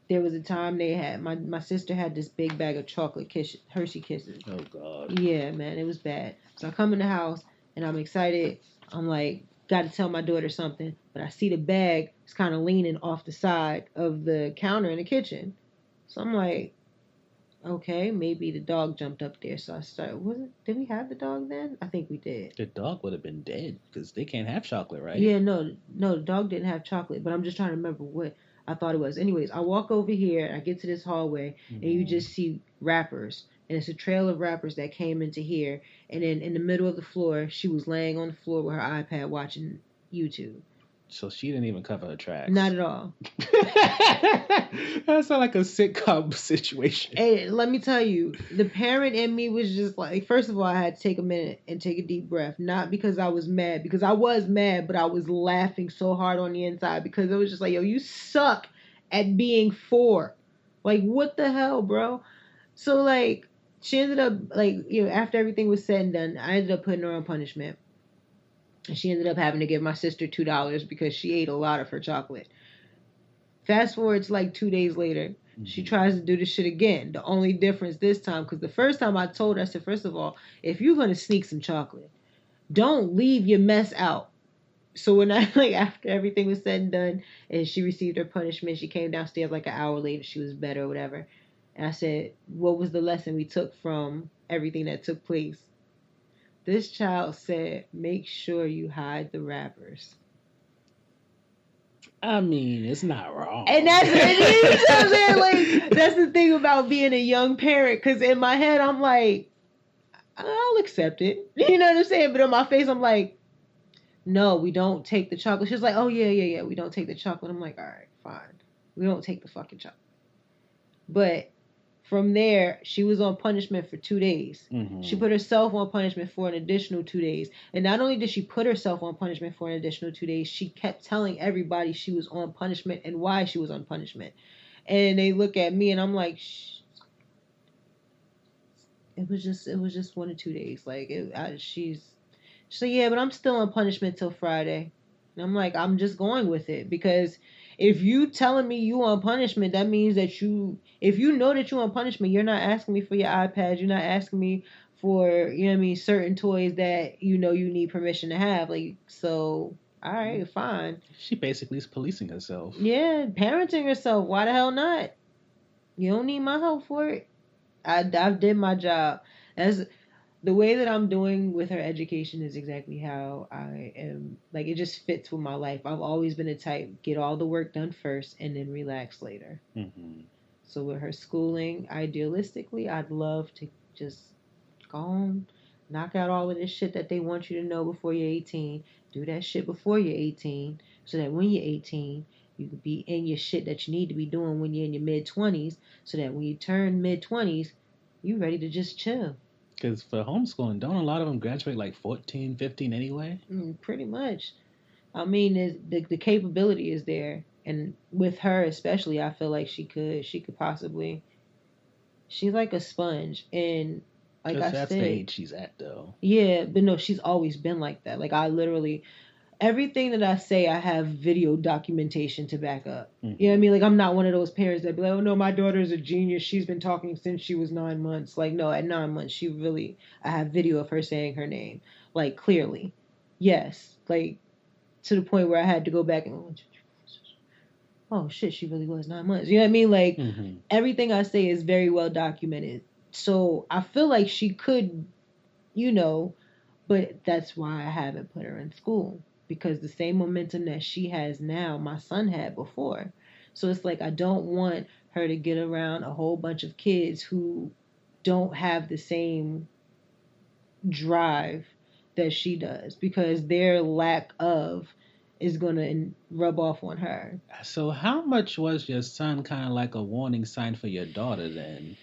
There was a time they had, my sister had this big bag of chocolate Hershey Kisses. Oh, God. Yeah, man, it was bad. So I come in the house, and I'm excited. I'm like, got to tell my daughter something. But I see the bag is kind of leaning off the side of the counter in the kitchen. So I'm like, okay, maybe the dog jumped up there. So I started, did we have the dog then? I think we did. The dog would have been dead because they can't have chocolate, right? Yeah, no, the dog didn't have chocolate. But I'm just trying to remember what I thought it was. Anyways, I walk over here, I get to this hallway, mm-hmm. and you just see wrappers. And it's a trail of wrappers that came into here. And then in the middle of the floor, she was laying on the floor with her iPad watching YouTube. So she didn't even cover her tracks. Not at all. That sounds like a sitcom situation. Hey, let me tell you, the parent in me was just like, first of all, I had to take a minute and take a deep breath. Not because I was mad, because I was mad, but I was laughing so hard on the inside because it was just like, yo, you suck at being 4. Like, what the hell, bro? So, like, she ended up, like, after everything was said and done, I ended up putting her on punishment. And she ended up having to give my sister $2 because she ate a lot of her chocolate. Fast forward to like 2 days later, mm-hmm. she tries to do this shit again. The only difference this time, because the first time I told her, I said, first of all, if you're going to sneak some chocolate, don't leave your mess out. So when after everything was said and done, and she received her punishment, she came downstairs like an hour later. She was better or whatever. And I said, what was the lesson we took from everything that took place? This child said, make sure you hide the wrappers. I mean, it's not wrong. And that's what it is. I'm saying, like, that's the thing about being a young parent. Because in my head, I'm like, I'll accept it. You know what I'm saying? But in my face, I'm like, no, we don't take the chocolate. She's like, oh, yeah, we don't take the chocolate. I'm like, all right, fine. We don't take the fucking chocolate. But from there, she was on punishment for 2 days. Mm-hmm. She put herself on punishment for an additional 2 days. And not only did she put herself on punishment for an additional 2 days, she kept telling everybody she was on punishment and why she was on punishment. And they look at me and I'm like, shh. It was just 1 or 2 days. Like, she's like, yeah, but I'm still on punishment till Friday. And I'm like, I'm just going with it because if you telling me you on punishment, that means that if you know that you on punishment, you're not asking me for your iPad. You're not asking me for, certain toys that you need permission to have. Like, so, all right, fine. She basically is policing herself. Yeah, parenting herself. Why the hell not? You don't need my help for it. I did my job. The way that I'm doing with her education is exactly how I am. Like, it just fits with my life. I've always been the type, get all the work done first and then relax later. Mm-hmm. So with her schooling, idealistically, I'd love to just go home, knock out all of this shit that they want you to know before you're 18. Do that shit before you're 18 so that when you're 18, you can be in your shit that you need to be doing when you're in your mid-20s so that when you turn mid-20s, you're ready to just chill. Because for homeschooling, don't a lot of them graduate like 14, 15 anyway? Pretty much. I mean, the capability is there. And with her especially, I feel like she could possibly, she's like a sponge. And like I said. That's the age she's at, though. Yeah, but no, she's always been like that. Like, I literally, everything that I say, I have video documentation to back up. Mm-hmm. You know what I mean? Like, I'm not one of those parents that be like, oh no, my daughter's a genius. She's been talking since she was 9 months. Like, no, at 9 months, I have video of her saying her name, like, clearly. Yes. Like, to the point where I had to go back and, oh shit, she really was 9 months. You know what I mean? Like, everything I say is very well documented. So I feel like she could, but that's why I haven't put her in school. Because the same momentum that she has now, my son had before. So it's like I don't want her to get around a whole bunch of kids who don't have the same drive that she does, because their lack of is going to rub off on her. So how much was your son kind of like a warning sign for your daughter then?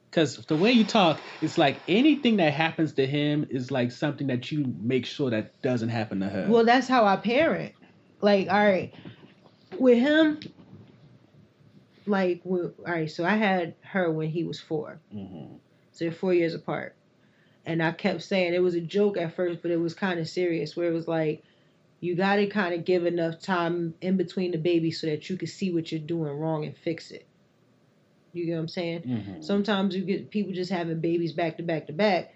Because the way you talk, it's like anything that happens to him is like something that you make sure that doesn't happen to her. Well, that's how I parent. Like, all right, with him, like, all right, so I had her when he was 4. Mm-hmm. So they're 4 years apart. And I kept saying, it was a joke at first, but it was kind of serious, where it was like, you got to kind of give enough time in between the babies so that you can see what you're doing wrong and fix it. You get what I'm saying? Mm-hmm. Sometimes you get people just having babies back to back to back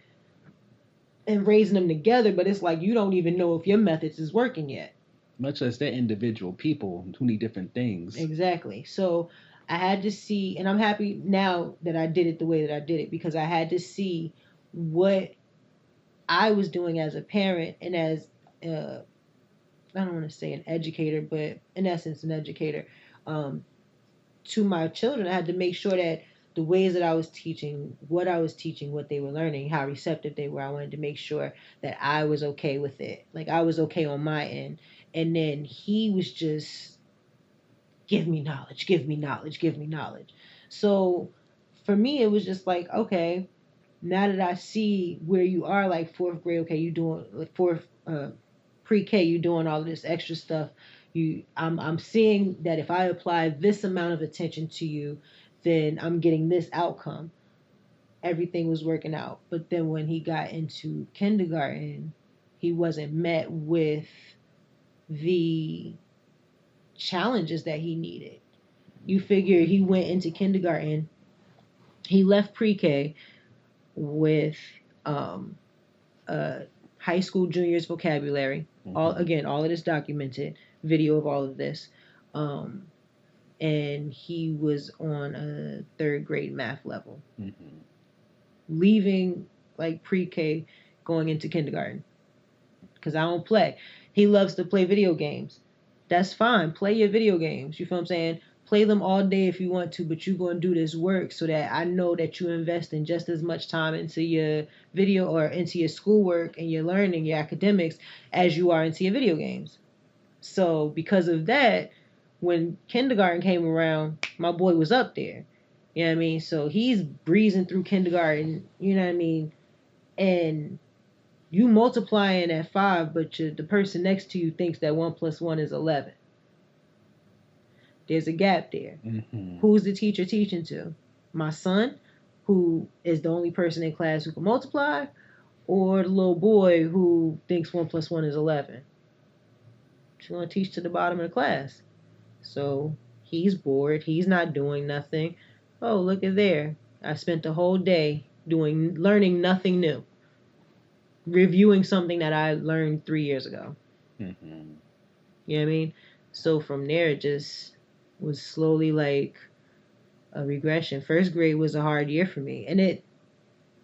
and raising them together, but it's like you don't even know if your methods is working yet. Much less they're individual people who need different things. Exactly. So I had to see, and I'm happy now that I did it the way that I did it, because I had to see what I was doing as a parent and as, I don't want to say an educator, but in essence an educator, to my children. I had to make sure that the ways that I was teaching, what they were learning, how receptive they were, I wanted to make sure that I was okay with it. Like, I was okay on my end. And then he was just, give me knowledge, give me knowledge, give me knowledge. So for me, it was just like, okay, now that I see where you are, like 4th grade, okay, you doing, like pre-K, you doing all of this extra stuff. I'm seeing that if I apply this amount of attention to you, then I'm getting this outcome. Everything was working out. But then when he got into kindergarten, he wasn't met with the challenges that he needed. You figure he went into kindergarten, he left pre-K with high school juniors vocabulary. Mm-hmm. All of this documented, video of all of this. And he was on a 3rd grade math level. Mm-hmm. Leaving like pre-K, going into kindergarten. Because I don't play. He loves to play video games. That's fine. Play your video games. You feel what I'm saying? Play them all day if you want to, but you're going to do this work so that I know that you invest in just as much time into your video or into your schoolwork and your learning, your academics, as you are into your video games. So because of that, when kindergarten came around, my boy was up there. You know what I mean? So he's breezing through kindergarten, you know what I mean? And you multiplying at 5, but the person next to you thinks that 1 + 1 is 11. There's a gap there. Mm-hmm. Who's the teacher teaching to? My son, who is the only person in class who can multiply, or the little boy who thinks 1 + 1 is 11? She's going to teach to the bottom of the class. So he's bored. He's not doing nothing. Oh, look at there. I spent the whole day learning nothing new. Reviewing something that I learned 3 years ago. Mm-hmm. You know what I mean? So from there, it just was slowly like a regression. 1st grade was a hard year for me. And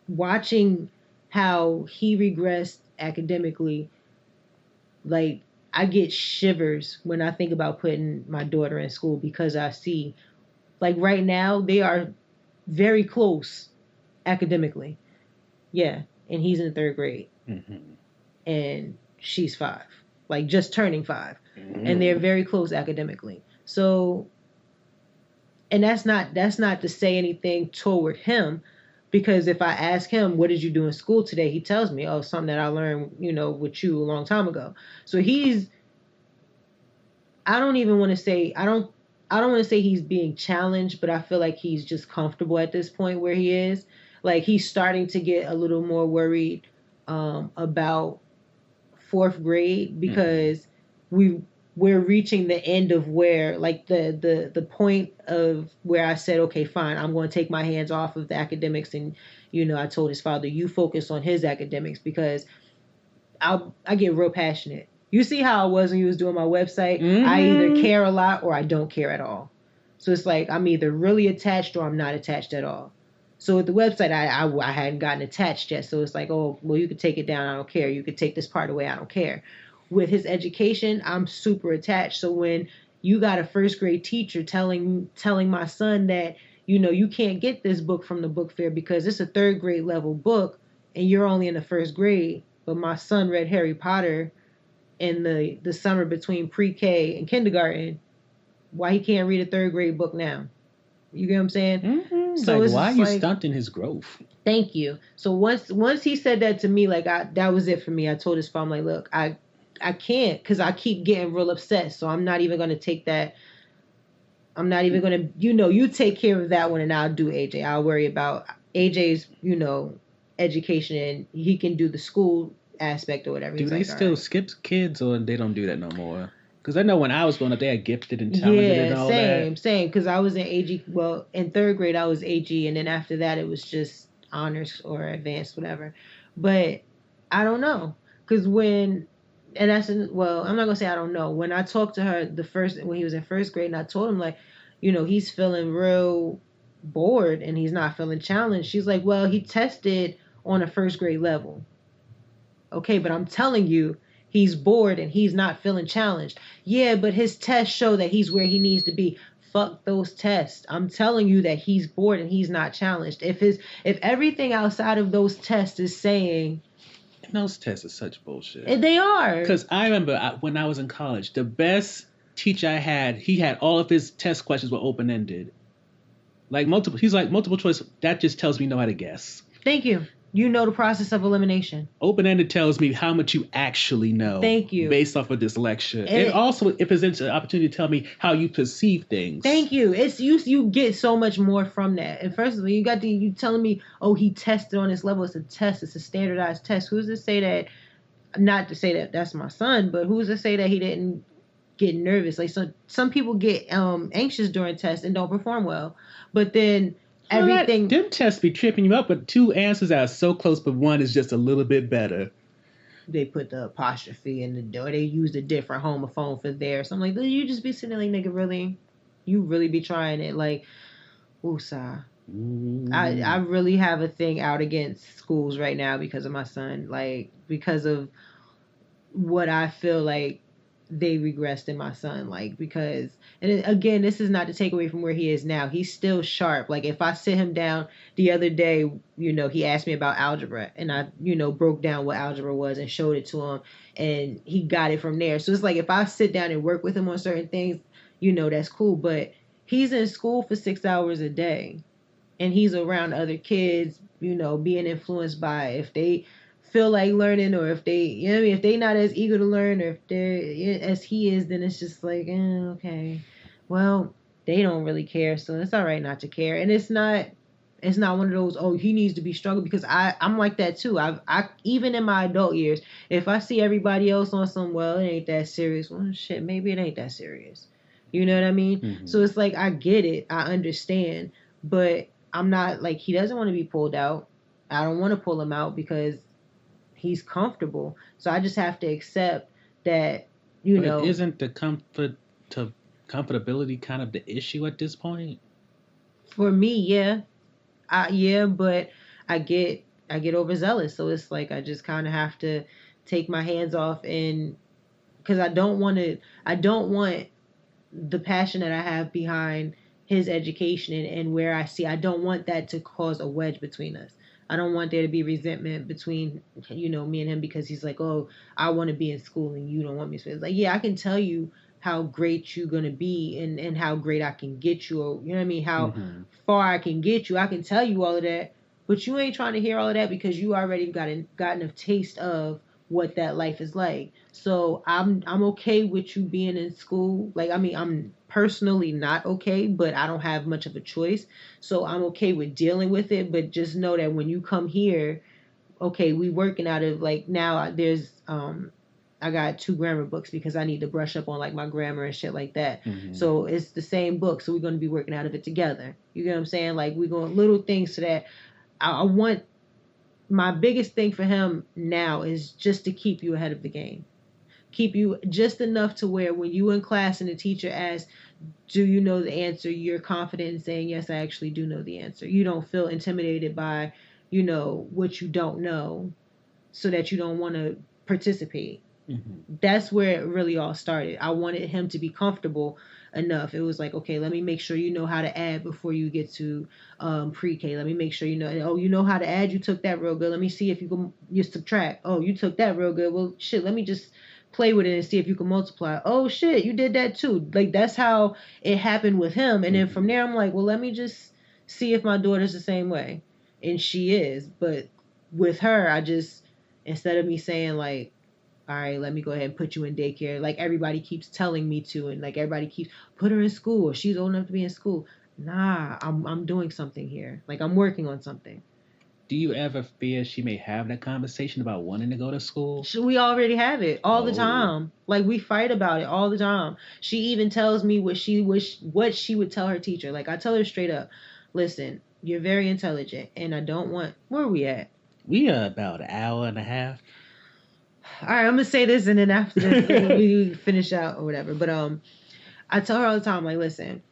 watching how he regressed academically, like, I get shivers when I think about putting my daughter in school, because I see, like, right now, they are very close academically. Yeah. And he's in 3rd grade. Mm-hmm. And she's 5. Like, just turning 5. Mm-hmm. And they're very close academically. So, and that's not to say anything toward him, because if I ask him, what did you do in school today? He tells me, oh, something that I learned, with you a long time ago. So I don't want to say he's being challenged, but I feel like he's just comfortable at this point where he is. Like, he's starting to get a little more worried about fourth grade because we're reaching the end of where like the point of where I said, okay, fine, I'm going to take my hands off of the academics, and I told his father, you focus on his academics because I get real passionate. You see how I was when you was doing my website? I either care a lot or I don't care at all. So it's like I'm either really attached or I'm not attached at all. So with the website, I hadn't gotten attached yet. So it's like, oh, well, you could take it down. I don't care. You could take this part away. I don't care. With his education, I'm super attached. So when you got a first grade teacher telling my son that, you can't get this book from the book fair because it's a third grade level book and you're only in the first grade. But my son read Harry Potter in the summer between pre-K and kindergarten. Why he can't read a third grade book now? You get what I'm saying? So like, why are you stunting his growth? Thank you. So once he said that to me, like that was it for me. I told his father, like, look, I can't because I keep getting real upset. So I'm not even going to take that. I'm not even going to, you take care of that one and I'll do AJ. I'll worry about AJ's, education and he can do the school aspect or whatever. Do they still skip kids or they don't do that no more? Because I know when I was growing up, they had gifted and talented and all that. Same. Because I was in AG. Well, in third grade, I was AG, and then after that, it was just honors or advanced, whatever. But I don't know. Because I'm not gonna say I don't know. When I talked to her when he was in first grade, and I told him like, he's feeling real bored and he's not feeling challenged. She's like, well, he tested on a first grade level. Okay, but I'm telling you. He's bored and he's not feeling challenged. Yeah, but his tests show that he's where he needs to be. Fuck those tests. I'm telling you that he's bored and he's not challenged. If everything outside of those tests is saying... And those tests are such bullshit. They are. Because I remember when I was in college, the best teacher I had, he had all of his test questions were open-ended. He's like, multiple choice, that just tells me you know how to guess. Thank you. You know the process of elimination. Open-ended tells me how much you actually know. Thank you. Based off of this lecture. And also, it presents an opportunity to tell me how you perceive things. Thank you. It's you get so much more from that. And first of all, you telling me, oh, he tested on this level. It's a test. It's a standardized test. Who's to say that? Not to say that that's my son, but who's to say that he didn't get nervous? Like some people get anxious during tests and don't perform well. But then. Everything. Them tests be tripping you up, but two answers that are so close, but one is just a little bit better. They put the apostrophe in the door. They used a different homophone for there. So I'm like, you just be sitting there like, nigga, really? You really be trying it? Like, woosah. I really have a thing out against schools right now because of my son. Like, because of what I feel like they regressed in my son, like, because, and again, this is not to take away from where he is now. He's still sharp. Like, if I sit him down the other day, he asked me about algebra, and I, broke down what algebra was and showed it to him, and he got it from there. So it's like, if I sit down and work with him on certain things, that's cool, but he's in school for 6 hours a day, and he's around other kids, being influenced by if they feel like learning, or if they, if they not as eager to learn, or if they're as he is, then it's just like, okay, well, they don't really care, so it's all right not to care. And it's not one of those, oh, he needs to be struggling, because I'm like that too. I even in my adult years, if I see everybody else on some, well, it ain't that serious, well, shit, maybe it ain't that serious. You know what I mean? Mm-hmm. So it's like, I get it, I understand, but I'm not like, he doesn't want to be pulled out. I don't want to pull him out because he's comfortable. So I just have to accept that, But isn't the comfortability kind of the issue at this point? For me, yeah. But I get overzealous. So it's like, I just kind of have to take my hands off, and because I don't want the passion that I have behind his education and where I don't want that to cause a wedge between us. I don't want there to be resentment between, me and him, because he's like, oh, I want to be in school and you don't want me to. It's like, yeah, I can tell you how great you're going to be and how great I can get you, or, you know what I mean? How far I can get you. I can tell you all of that, but you ain't trying to hear all of that because you already gotten a taste of what that life is like. So I'm okay with you being in school. Like, I mean, I'm personally not okay, but I don't have much of a choice. So I'm okay with dealing with it, but just know that when you come here, okay, we working out of, like, now there's I got 2 grammar books because I need to brush up on like my grammar and shit like that. Mm-hmm. So it's the same book, so we're going to be working out of it together. You get what I'm saying? Like we're going little things so that I want. My biggest thing for him now is just to keep you ahead of the game. Keep you just enough to where when you in class and the teacher asks, do you know the answer? You're confident in saying, yes, I actually do know the answer. You don't feel intimidated by, what you don't know so that you don't want to participate. Mm-hmm. That's where it really all started. I wanted him to be comfortable enough. It was like, okay, let me make sure you know how to add before you get to pre-K. Let me make sure you know how to add. You took that real good. Let me see if you subtract. Oh, you took that real good. Well, shit, let me just play with it and see if you can multiply. Oh, shit, you did that too. Like, that's how it happened with him. And then from there, I'm like, well, let me just see if my daughter's the same way. And she is. But with her, I just, instead of me saying like, all right, let me go ahead and put you in daycare, like everybody keeps telling me to, and like everybody keeps, put her in school. She's old enough to be in school. Nah, I'm doing something here. Like, I'm working on something. Do you ever fear she may have that conversation about wanting to go to school? We already have it all the time. Like, we fight about it all the time. She even tells me what she would tell her teacher. Like, I tell her straight up, listen, you're very intelligent, and I don't want, where are we at? We are about an hour and a half. All right, I'm gonna say this, and then after this, we finish out or whatever. But I tell her all the time, like, listen,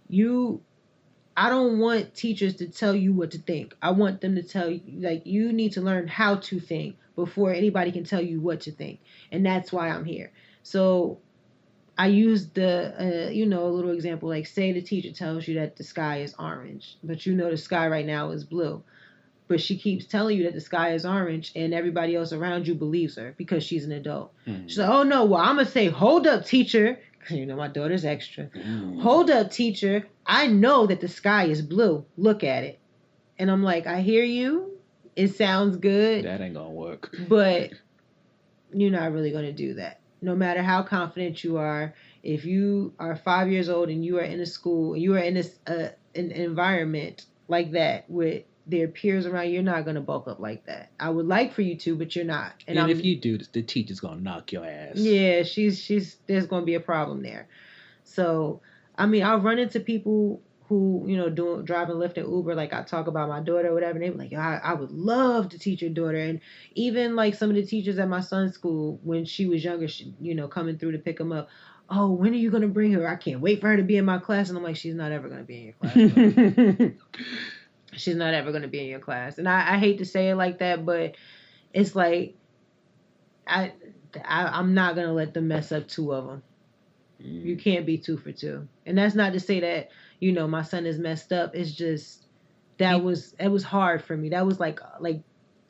I don't want teachers to tell you what to think. I want them to tell you, like, you need to learn how to think before anybody can tell you what to think. And that's why I'm here. So I used a little example, like, say the teacher tells you that the sky is orange, but the sky right now is blue. But she keeps telling you that the sky is orange, and everybody else around you believes her because she's an adult. Mm. She's like, oh, no, well, I'm going to say, hold up, teacher. My daughter's extra. Mm. Hold up, teacher. I know that the sky is blue. Look at it. And I'm like, I hear you. It sounds good. That ain't going to work. But you're not really going to do that. No matter how confident you are, if you are 5 years old and you are in a school, you are in this an environment like that with their peers around, you're not going to bulk up like that. I would like for you to, but you're not. And if you do, the teacher's going to knock your ass. Yeah, there's going to be a problem there. So, I mean, I'll run into people who, driving Lyft and Uber, like I talk about my daughter or whatever, and they be like, I would love to teach your daughter. And even like some of the teachers at my son's school, when she was younger, she, coming through to pick him up, oh, when are you going to bring her? I can't wait for her to be in my class. And I'm like, she's not ever going to be in your class. She's not ever going to be in your class. And I hate to say it like that, but it's like, I'm not going to let them mess up 2 of them. You can't be 2 for 2. And that's not to say that, my son is messed up. It's just, it was hard for me. That was like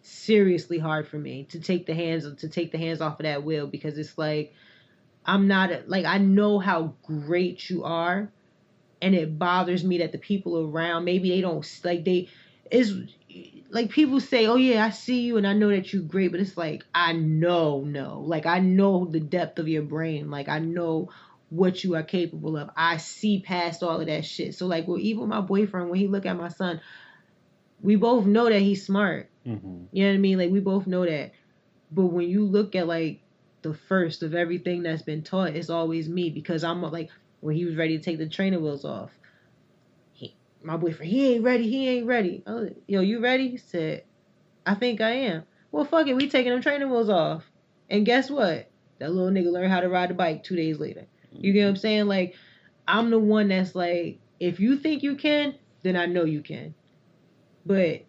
seriously hard for me to take the hands off of that wheel, because it's like, I'm not, like, I know how great you are. And it bothers me that the people around, maybe they don't, like, it's like people say, oh yeah, I see you and I know that you're great, but it's like, I know, like, I know the depth of your brain. Like, I know what you are capable of. I see past all of that shit. So like, well, even my boyfriend, when he look at my son, we both know that he's smart. Mm-hmm. You know what I mean? Like, we both know that. But when you look at like the first of everything that's been taught, it's always me, because I'm like, when he was ready to take the training wheels off, my boyfriend, he ain't ready. I was like, yo, you ready? He said, I think I am. Well, fuck it, we taking them training wheels off. And guess what? That little nigga learned how to ride the bike 2 days later. You get what I'm saying? Like, I'm the one that's like, if you think you can, then I know you can. But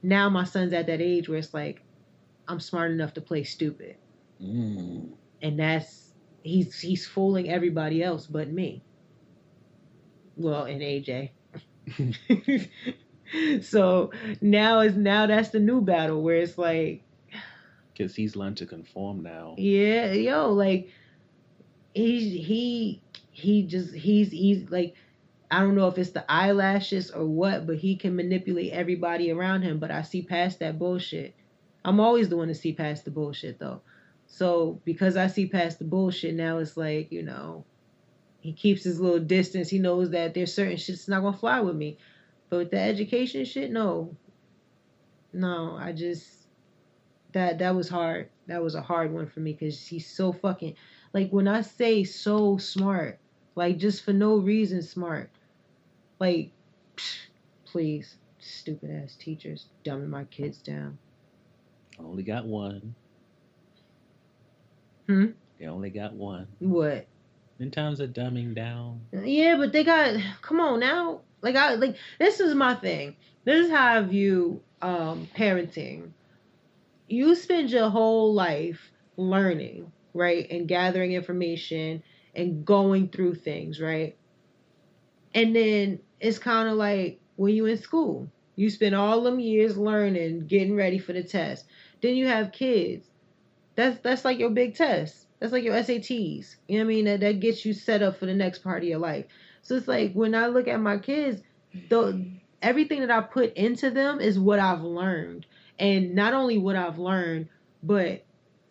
now my son's at that age where it's like, I'm smart enough to play stupid. And that's, he's fooling everybody else but me. Well, and AJ. So now that's the new battle, where it's like, because he's learned to conform now. Yeah, like he's like, I don't know if it's the eyelashes or what, but he can manipulate everybody around him. But I see past that bullshit. I'm always the one to see past the bullshit, though. So because I see past the bullshit, now it's like, he keeps his little distance. He knows that there's certain shit that's not going to fly with me. But with the education shit, no, I just, that was hard. That was a hard one for me because he's so fucking, like, when I say so smart, like, just for no reason smart. Like, please, stupid ass teachers dumbing my kids down. Only got one. They only got one. What? In terms of dumbing down. Yeah, but they got, come on now. Like, this is my thing. This is how I view parenting. You spend your whole life learning, right? And gathering information and going through things, right? And then it's kind of like when you in school. You spend all them years learning, getting ready for the test. Then you have kids. That's like your big test. That's like your SATs. You know what I mean? That gets you set up for the next part of your life. So it's like when I look at my kids, everything that I put into them is what I've learned. And not only what I've learned, but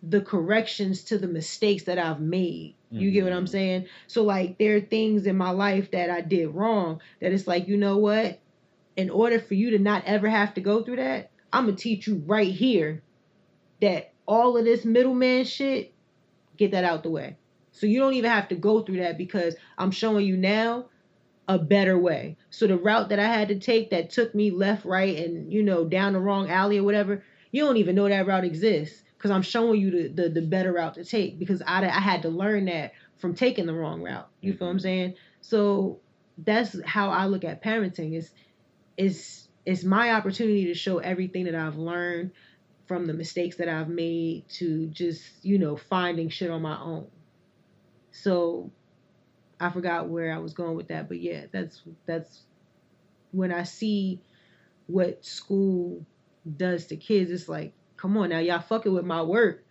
the corrections to the mistakes that I've made. You get what I'm saying? So like there are things in my life that I did wrong that it's like, you know what? In order for you to not ever have to go through that, I'm going to teach you right here that all of this middleman shit, get that out the way. So you don't even have to go through that because I'm showing you now a better way. So the route that I had to take that took me left, right, and, you know, down the wrong alley or whatever, you don't even know that route exists because I'm showing you the better route to take because I had to learn that from taking the wrong route. You feel what I'm saying? So that's how I look at parenting. It's my opportunity to show everything that I've learned from the mistakes that I've made to just, you know, finding shit on my own. So I forgot where I was going with that, but yeah, that's when I see what school does to kids, it's like, come on now, y'all fucking with my work.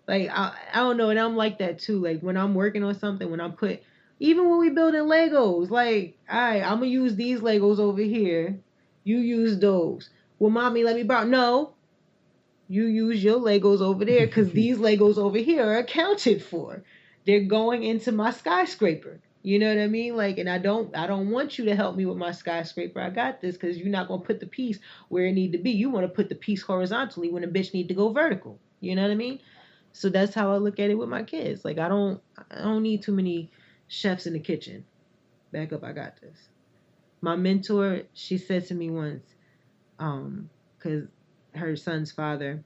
Like, I don't know, and I'm like that too. Like, when I'm working on something, even when we building Legos, like, all right, I'm gonna use these Legos over here. You use those. Well, mommy, let me borrow. No, you use your Legos over there because these Legos over here are accounted for. They're going into my skyscraper. You know what I mean? Like, and I don't want you to help me with my skyscraper. I got this because you're not gonna put the piece where it need to be. You want to put the piece horizontally when a bitch need to go vertical. You know what I mean? So that's how I look at it with my kids. Like, I don't need too many chefs in the kitchen. Back up, I got this. My mentor, she said to me once, because her son's father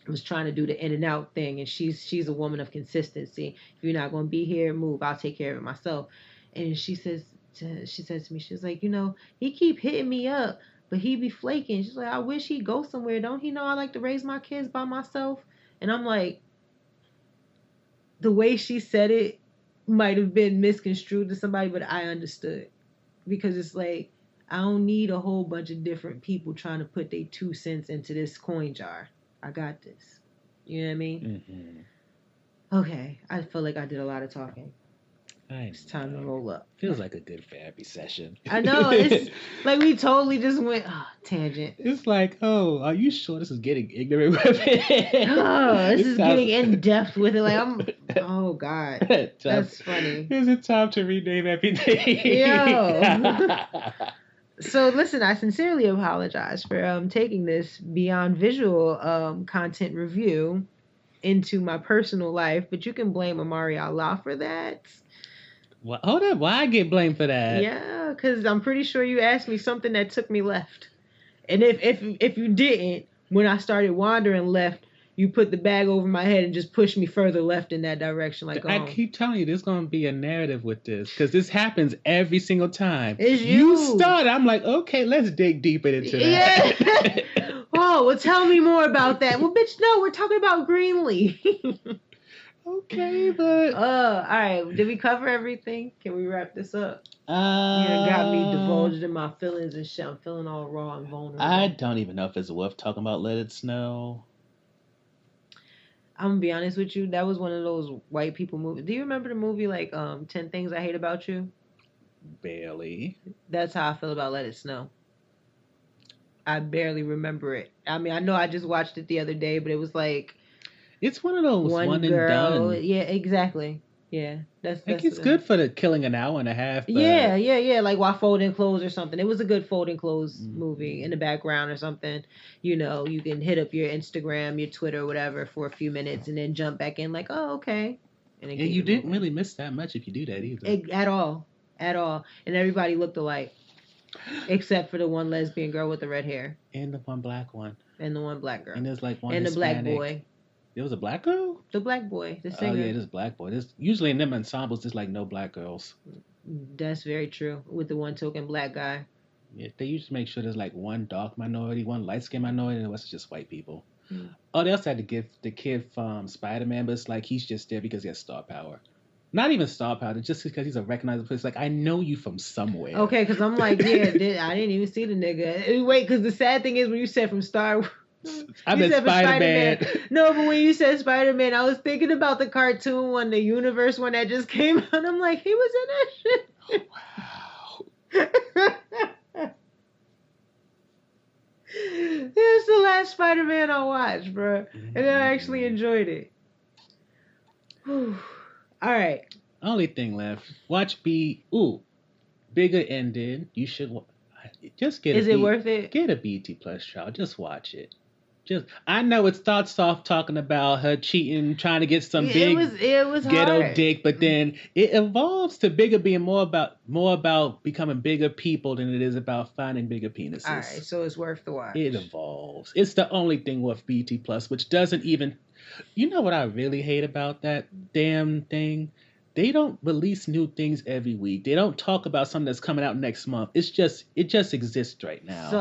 was trying to do the in and out thing, and she's a woman of consistency. If you're not going to be here, move. I'll take care of it myself. And she says to me, she's like, you know, he keep hitting me up, but he be flaking. She's like, I wish he'd go somewhere. Don't he know I like to raise my kids by myself? And I'm like, the way she said it might have been misconstrued to somebody, but I understood. Because it's like, I don't need a whole bunch of different people trying to put their 2 cents into this coin jar. I got this. You know what I mean? Mm-hmm. Okay. I feel like I did a lot of talking. It's time to roll up. Feels like a good therapy session. I know. It's like we totally just went tangent. It's like, oh, are you sure this is getting ignorant with it? This is getting in depth with it. Like oh God, that's funny. Is it time to rename everything? Yo. So listen, I sincerely apologize for taking this beyond visual content review into my personal life, but you can blame Amari Allah for that. Well, hold up, why I get blamed for that? Yeah, because I'm pretty sure you asked me something that took me left. And if you didn't, when I started wandering left, you put the bag over my head and just pushed me further left in that direction. Like, I keep telling you, there's going to be a narrative with this, because this happens every single time. It's you. You start, I'm like, okay, let's dig deeper into that. Yeah. Oh, well, tell me more about that. Well, bitch, no, we're talking about Greenlee. Okay, but all right. Did we cover everything? Can we wrap this up? You got me divulged in my feelings and shit. I'm feeling all raw and vulnerable. I don't even know if it's worth talking about Let It Snow. I'm gonna be honest with you. That was one of those white people movies. Do you remember the movie like 10 Things I Hate About You? Barely. That's how I feel about Let It Snow. I barely remember it. I mean, I know I just watched it the other day, but it was like. It's one of those one girl, and done. Yeah, exactly. Yeah, that's like it's good for the killing an hour and a half. But... Yeah. Like while folding clothes or something. It was a good folding clothes movie in the background or something. You know, you can hit up your Instagram, your Twitter, whatever, for a few minutes and then jump back in like, oh, okay. And you didn't really miss that much if you do that either. At all. And everybody looked alike, except for the one lesbian girl with the red hair and the one black one and the one black girl and there's like one and Hispanic. The black boy. There was a black girl? The black boy, the singer. Oh, yeah, there's black boy. There's, usually in them ensembles, there's like no black girls. That's very true. With the one token black guy. Yeah, they usually make sure there's like one dark minority, one light-skinned minority, and the rest is just white people. Oh, they also had to give the kid from Spider-Man, but it's like he's just there because he has star power. Not even star power, just because he's a recognizable person. Like, I know you from somewhere. Okay, because I'm like, yeah, I didn't even see the nigga. Wait, because the sad thing is when you said from Star I meant Spider-Man. No, but when you said Spider-Man, I was thinking about the cartoon one, the universe one that just came out. I'm like, he was in that shit. Wow. It was the last Spider-Man I watched, bro. And then I actually enjoyed it. All right. Only thing left. Watch Bigger ended. You should just get. Is it worth it? Get a BT Plus trial. Just watch it. I know it starts off talking about her cheating, trying to get some big it was ghetto hard. dick, but then it evolves to Bigger being more about becoming bigger people than it is about finding bigger penises. All right, so it's worth the watch. It evolves. It's the only thing worth BT Plus, which doesn't even. You know what I really hate about that damn thing? They don't release new things every week. They don't talk about something that's coming out next month. It just exists right now. So,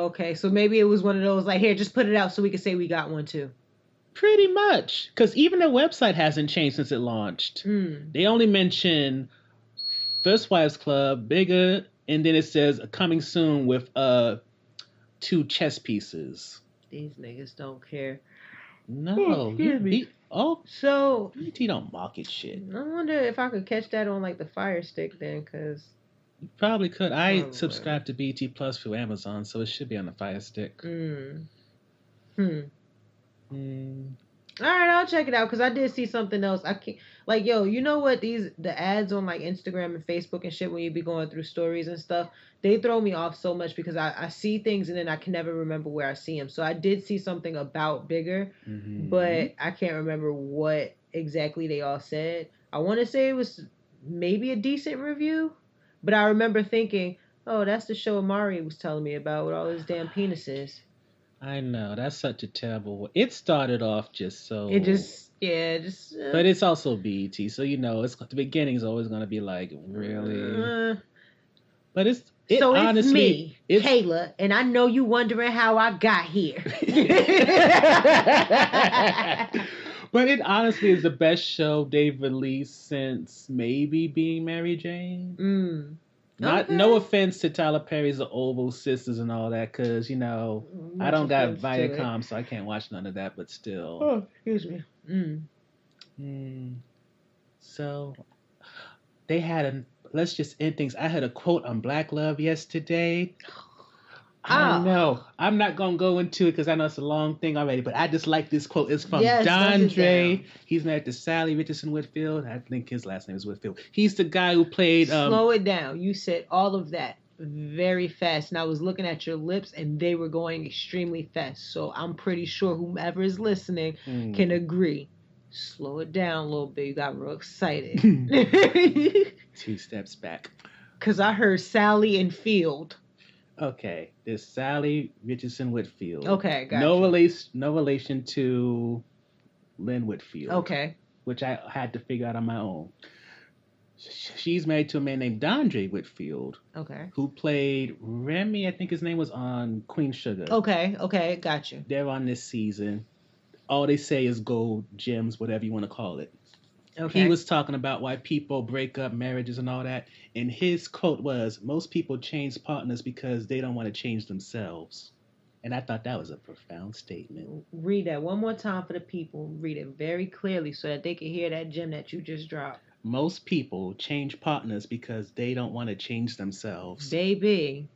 okay. So maybe it was one of those like, here, just put it out so we can say we got one too. Pretty much. Because even their website hasn't changed since it launched. They only mention First Wives Club, Bigger, and then it says coming soon with 2 chess pieces. These niggas don't care. No. So BT don't market shit. I wonder if I could catch that on like the Fire Stick then, because you probably could. I subscribe to BT Plus through Amazon, so it should be on the Fire Stick. All right, I'll check it out because I did see something else. I can't like, yo, you know what? The ads on like Instagram and Facebook and shit when you be going through stories and stuff, they throw me off so much because I see things and then I can never remember where I see them. So I did see something about Bigger, but I can't remember what exactly they all said. I want to say it was maybe a decent review, but I remember thinking, oh, that's the show Amari was telling me about with all his damn penises. I know, that's such a terrible. It started off just so. It just. But it's also BET, so you know, it's the beginning is always gonna be like really. But it's honestly, it's me, Kayla, and I know you wondering how I got here. But it honestly is the best show they've released since maybe Being Mary Jane. No offense to Tyler Perry's The Oval Sisters and all that, because, you know, I don't got Viacom, so I can't watch none of that, but still. Oh, excuse me. So, they had let's just end things. I had a quote on Black Love yesterday. I know. I'm not going to go into it because I know it's a long thing already, but I just like this quote. It's from Dondre. He's married to Sally Richardson Whitfield. I think his last name is Whitfield. He's the guy who played... Slow it down. You said all of that very fast, and I was looking at your lips, and they were going extremely fast. So I'm pretty sure whomever is listening can agree. Slow it down a little bit. You got real excited. 2 steps back. Because I heard Sally and Field. Okay, there's Sally Richardson Whitfield. Okay, gotcha. No relation to Lynn Whitfield. Okay. Which I had to figure out on my own. She's married to a man named Dondre Whitfield. Okay. Who played Remy, I think his name was, on Queen Sugar. Okay, gotcha. They're on this season. All they say is gold, gems, whatever you want to call it. Okay. He was talking about why people break up marriages and all that. And his quote was, most people change partners because they don't want to change themselves. And I thought that was a profound statement. Read that one more time for the people. Read it very clearly so that they can hear that gem that you just dropped. Most people change partners because they don't want to change themselves. Baby,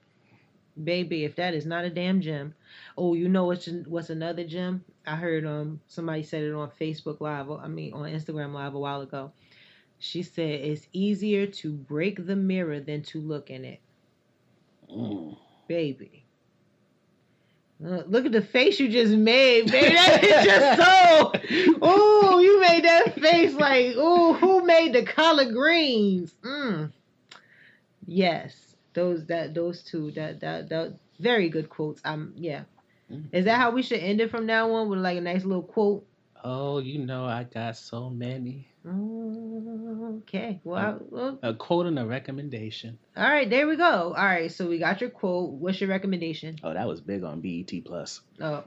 if that is not a damn gem. Oh, you know what's another gem? I heard somebody said it on Facebook Live. I mean, on Instagram Live a while ago. She said it's easier to break the mirror than to look in it. Baby. Look at the face you just made, baby. That is just so. Ooh, you made that face like, ooh, who made the collard greens? Yes, those two that very good quotes. Yeah. Is that how we should end it from now on with like a nice little quote? Oh, I got so many. Okay. Well, a quote and a recommendation. All right, there we go. All right, so we got your quote. What's your recommendation? Oh, that was big on BET Plus. Oh.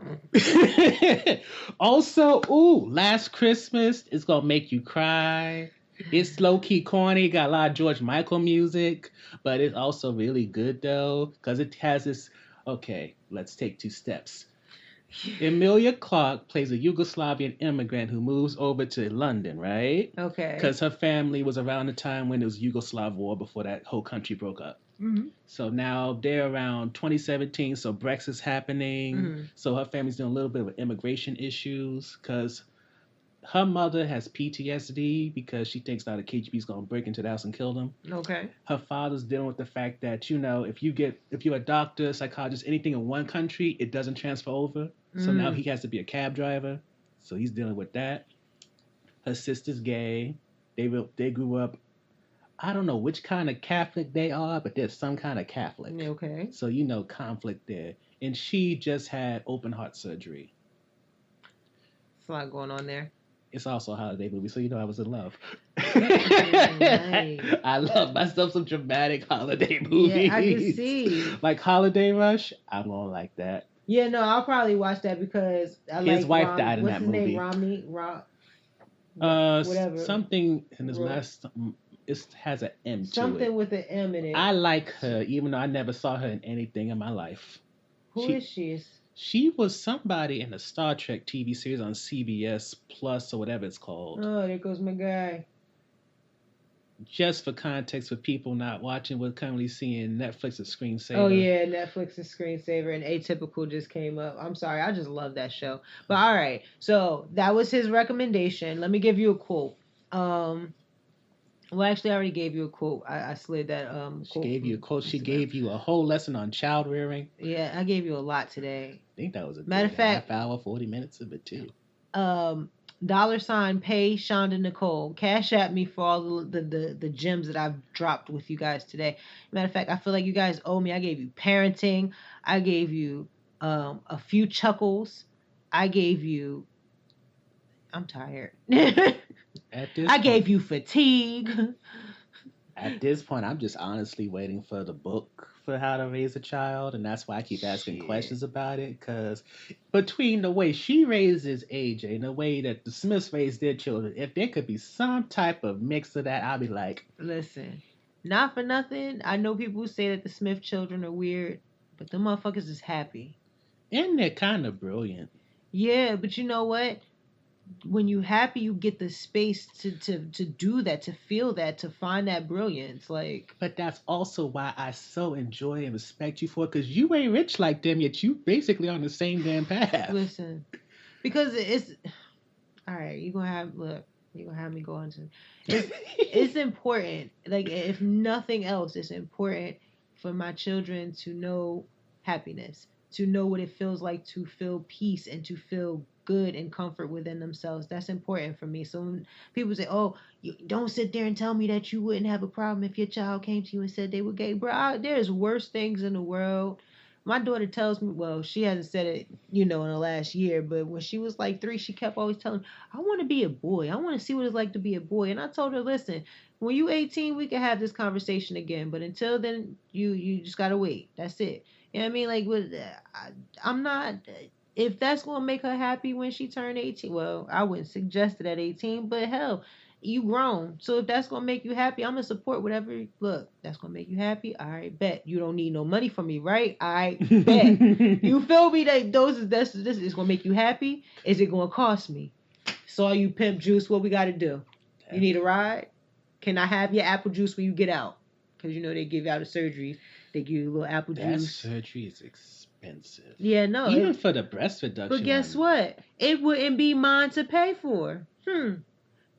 Also, Last Christmas is gonna make you cry. It's low key corny. Got a lot of George Michael music, but it's also really good though because it has this. Okay, let's take 2 steps. Emilia Clarke plays a Yugoslavian immigrant who moves over to London, right? Okay. Because her family was around the time when it was Yugoslav war before that whole country broke up. Mm-hmm. So now they're around 2017, so Brexit's happening. Mm-hmm. So her family's doing a little bit of immigration issues because her mother has PTSD because she thinks now the KGB's going to break into the house and kill them. Okay. Her father's dealing with the fact that, if you're a doctor, psychologist, anything in one country, it doesn't transfer over. So now he has to be a cab driver. So he's dealing with that. Her sister's gay. They grew up, I don't know which kind of Catholic they are, but there's some kind of Catholic. Okay. So, conflict there. And she just had open heart surgery. There's a lot going on there. It's also a holiday movie, so I was in love. Nice. I love myself some dramatic holiday movies. Yeah, I can see. Like Holiday Rush, I'm gonna like that. Yeah, no, I'll probably watch that because his wife died in that movie. What's his name? Whatever. Something in his last. It has an M to it. Something with an M in it. I like her, even though I never saw her in anything in my life. Who is she? She was somebody in a Star Trek TV series on CBS Plus or whatever it's called. Oh, there goes my guy. Just for context, for people not watching, we're currently seeing Netflix's Screensaver. Oh, yeah, Netflix's Screensaver, and Atypical just came up. I'm sorry, I just love that show. But all right, so that was his recommendation. Let me give you a quote. Well, actually, I already gave you a quote. I slid that quote. She gave you a quote. She gave you a whole lesson on child rearing. Yeah, I gave you a lot today. I think that was a matter of fact, half hour, 40 minutes of it too. $ pay Shonda Nicole. Cash at me for all the gems that I've dropped with you guys today. Matter of fact, I feel like you guys owe me. I gave you parenting. I gave you a few chuckles. I gave you. I'm tired. I gave you fatigue. At this point, I'm just honestly waiting for the book for How to Raise a Child, and that's why I keep asking questions about it, because between the way she raises AJ and the way that the Smiths raise their children, if there could be some type of mix of that, I'd be like... Listen, not for nothing, I know people who say that the Smith children are weird, but them motherfuckers is happy. And they're kind of brilliant. Yeah, but you know what? When you happy, you get the space to do that, to feel that, to find that brilliance. But that's also why I so enjoy and respect you for it, because you ain't rich like them, yet you basically on the same damn path. Listen, because it's all right. You're gonna have me go into it's important. Like, if nothing else, it's important for my children to know happiness, to know what it feels like to feel peace and to feel good and comfort within themselves. That's important for me. So when people say, "Oh, you don't sit there and tell me that you wouldn't have a problem if your child came to you and said they were gay," bro. There's worse things in the world. My daughter tells me, well, she hasn't said it, in the last year, but when she was like 3, she kept always telling me, "I want to be a boy. I want to see what it's like to be a boy." And I told her, "Listen, when you 18, we can have this conversation again, but until then, you just gotta wait. That's it." You know what I mean? Like, I'm not. If that's going to make her happy when she turned 18, well, I wouldn't suggest it at 18, but hell, you grown. So if that's going to make you happy, I'm going to support whatever. Look, that's going to make you happy. All right, bet. You don't need no money from me, right? I bet. You feel me? This is going to make you happy. Is it going to cost me? Saw you, pimp juice. What we got to do? You need a ride? Can I have your apple juice when you get out? Because, they give out a surgery. They give you a little apple juice. That surgery is expensive. Yeah, no. Even for the breast reduction. But guess what? It wouldn't be mine to pay for.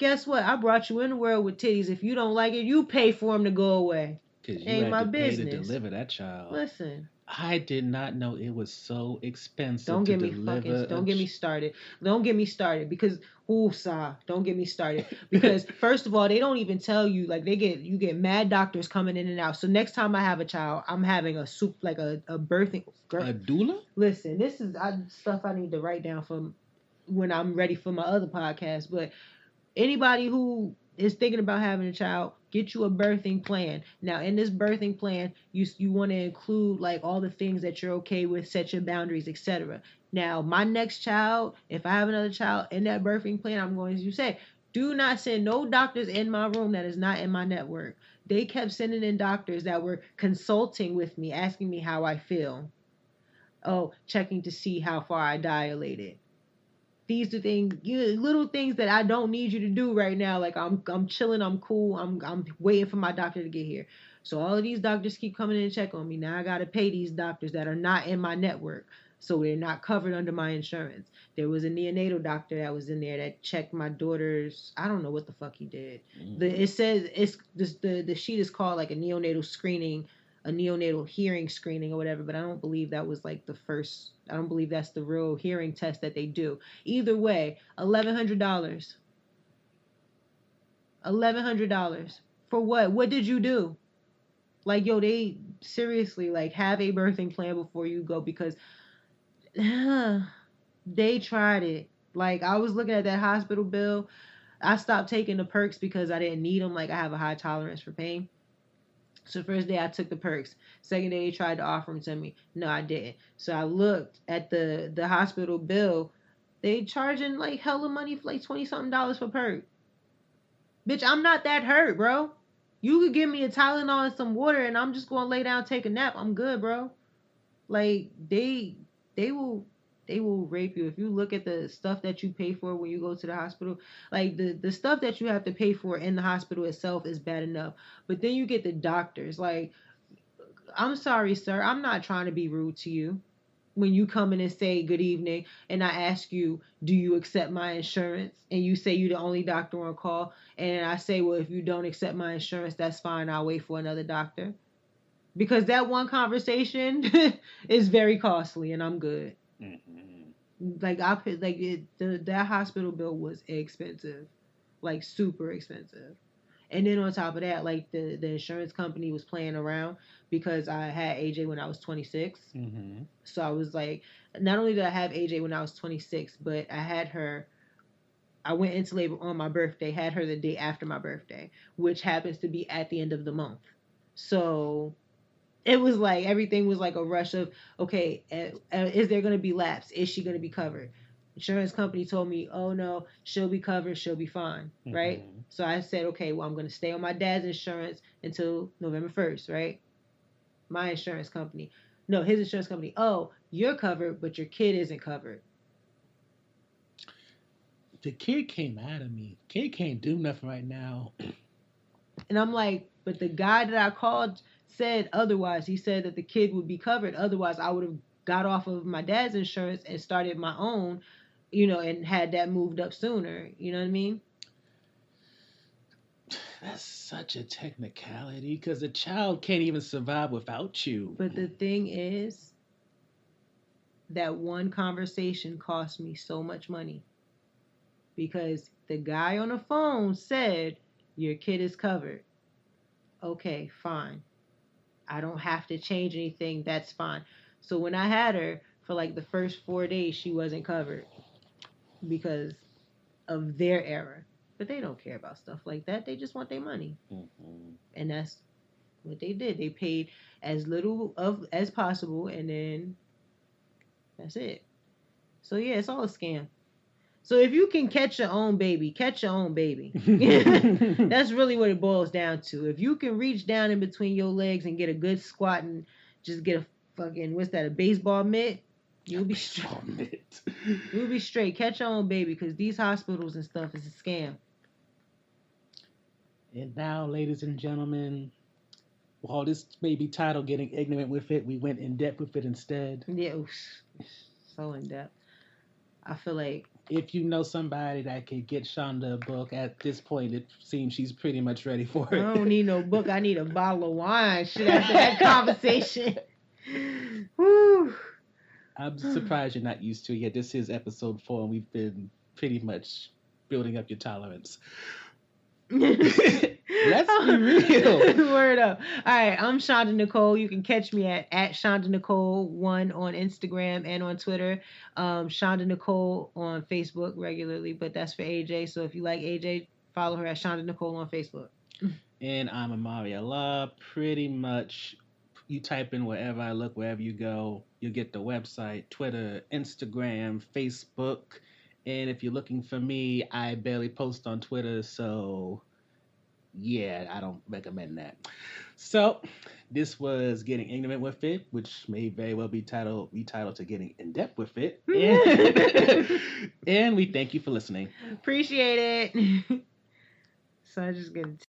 Guess what? I brought you in the world with titties. If you don't like it, you pay for them to go away. Because you Ain't had my to pay business. to deliver that child. Listen. I did not know it was so expensive Don't to get me deliver. don't get me started. Don't get me started because don't get me started because first of all, they don't even tell you like you get mad doctors coming in and out. So next time I have a child, I'm having a birthing. A doula? Listen, this is stuff I need to write down for when I'm ready for my other podcast. But anybody who is thinking about having a child, get you a birthing plan. Now, in this birthing plan, you want to include like all the things that you're okay with, set your boundaries, etc. Now, my next child, if I have another child in that birthing plan, I'm going to say, do not send no doctors in my room that is not in my network. They kept sending in doctors that were consulting with me, asking me how I feel. Oh, checking to see how far I dilated. These are things, little things that I don't need you to do right now. Like I'm chilling, I'm cool, I'm waiting for my doctor to get here. So all of these doctors keep coming in and check on me. Now I gotta pay these doctors that are not in my network, so they're not covered under my insurance. There was a neonatal doctor that was in there that checked my daughter's. I don't know what the fuck he did. It says the sheet is called like a neonatal screening, a neonatal hearing screening or whatever, but I don't believe that was like the first. I don't believe that's the real hearing test that they do. Either way, $1,100. $1,100 for what? What did you do? Like, yo, they seriously like have a birthing plan before you go because they tried it. Like, I was looking at that hospital bill. I stopped taking the perks because I didn't need them. Like, I have a high tolerance for pain. So first day I took the perks. Second day they tried to offer them to me. No, I didn't. So I looked at the hospital bill. They charging like hella money for like $20-something for perk. Bitch, I'm not that hurt, bro. You could give me a Tylenol and some water and I'm just gonna lay down and take a nap. I'm good, bro. Like they will rape you. If you look at the stuff that you pay for when you go to the hospital, like the stuff that you have to pay for in the hospital itself is bad enough. But then you get the doctors. Like, I'm sorry, sir. I'm not trying to be rude to you. When you come in and say good evening and I ask you, do you accept my insurance? And you say you're the only doctor on call. And I say, well, if you don't accept my insurance, that's fine. I'll wait for another doctor. Because that one conversation is very costly and I'm good. Mm-hmm. Like that hospital bill was expensive, like super expensive. And then on top of that, like the insurance company was playing around because I had AJ when I was 26. Mm-hmm. So I was like, not only did I have AJ when I was 26, but I had her. I went into labor on my birthday, had her the day after my birthday, which happens to be at the end of the month. So it was like everything was like a rush of, okay, is there going to be lapse? Is she going to be covered? Insurance company told me, oh no, she'll be covered, she'll be fine, right? Mm-hmm. So I said, okay, well, I'm going to stay on my dad's insurance until November 1st, right? My insurance company. No, his insurance company. Oh, you're covered, but your kid isn't covered. The kid came out of me. Kid can't do nothing right now. And I'm like, but the guy that I called said otherwise. He said that the kid would be covered. Otherwise, I would have got off of my dad's insurance and started my own, and had that moved up sooner. You know what I mean? That's such a technicality because the child can't even survive without you. But the thing is, that one conversation cost me so much money because the guy on the phone said, your kid is covered. Okay, fine. I don't have to change anything. That's fine. So when I had her for like the first 4 days, she wasn't covered because of their error. But they don't care about stuff like that. They just want their money. Mm-hmm. And that's what they did. They paid as little as possible, and then that's it. So yeah, it's all a scam. So if you can catch your own baby, catch your own baby. That's really what it boils down to. If you can reach down in between your legs and get a good squat and just get a fucking, a baseball mitt, you'll be straight. You'll be straight. Catch your own baby because these hospitals and stuff is a scam. And now, ladies and gentlemen, while this may be titled Getting Ignorant with It, we went in depth with it instead. Yeah, so in depth. I feel like if you know somebody that could get Shonda a book, at this point, it seems she's pretty much ready for it. I don't need no book. I need a bottle of wine. Shit, after that conversation. Woo. I'm surprised you're not used to it yet. This is episode 4, and we've been pretty much building up your tolerance. Let's be real. Word up. All right, I'm Shonda Nicole. You can catch me at Shonda Nicole 1 on Instagram and on Twitter. Shonda Nicole on Facebook regularly, but that's for AJ. So if you like AJ, follow her at Shonda Nicole on Facebook. And I'm Amari Allah. Pretty much, you type in wherever I look, wherever you go, you'll get the website, Twitter, Instagram, Facebook. And if you're looking for me, I barely post on Twitter, so yeah, I don't recommend that. So this was Getting Ignorant with It, which may very well be titled to Getting In Depth with It. And we thank you for listening. Appreciate it. So I just get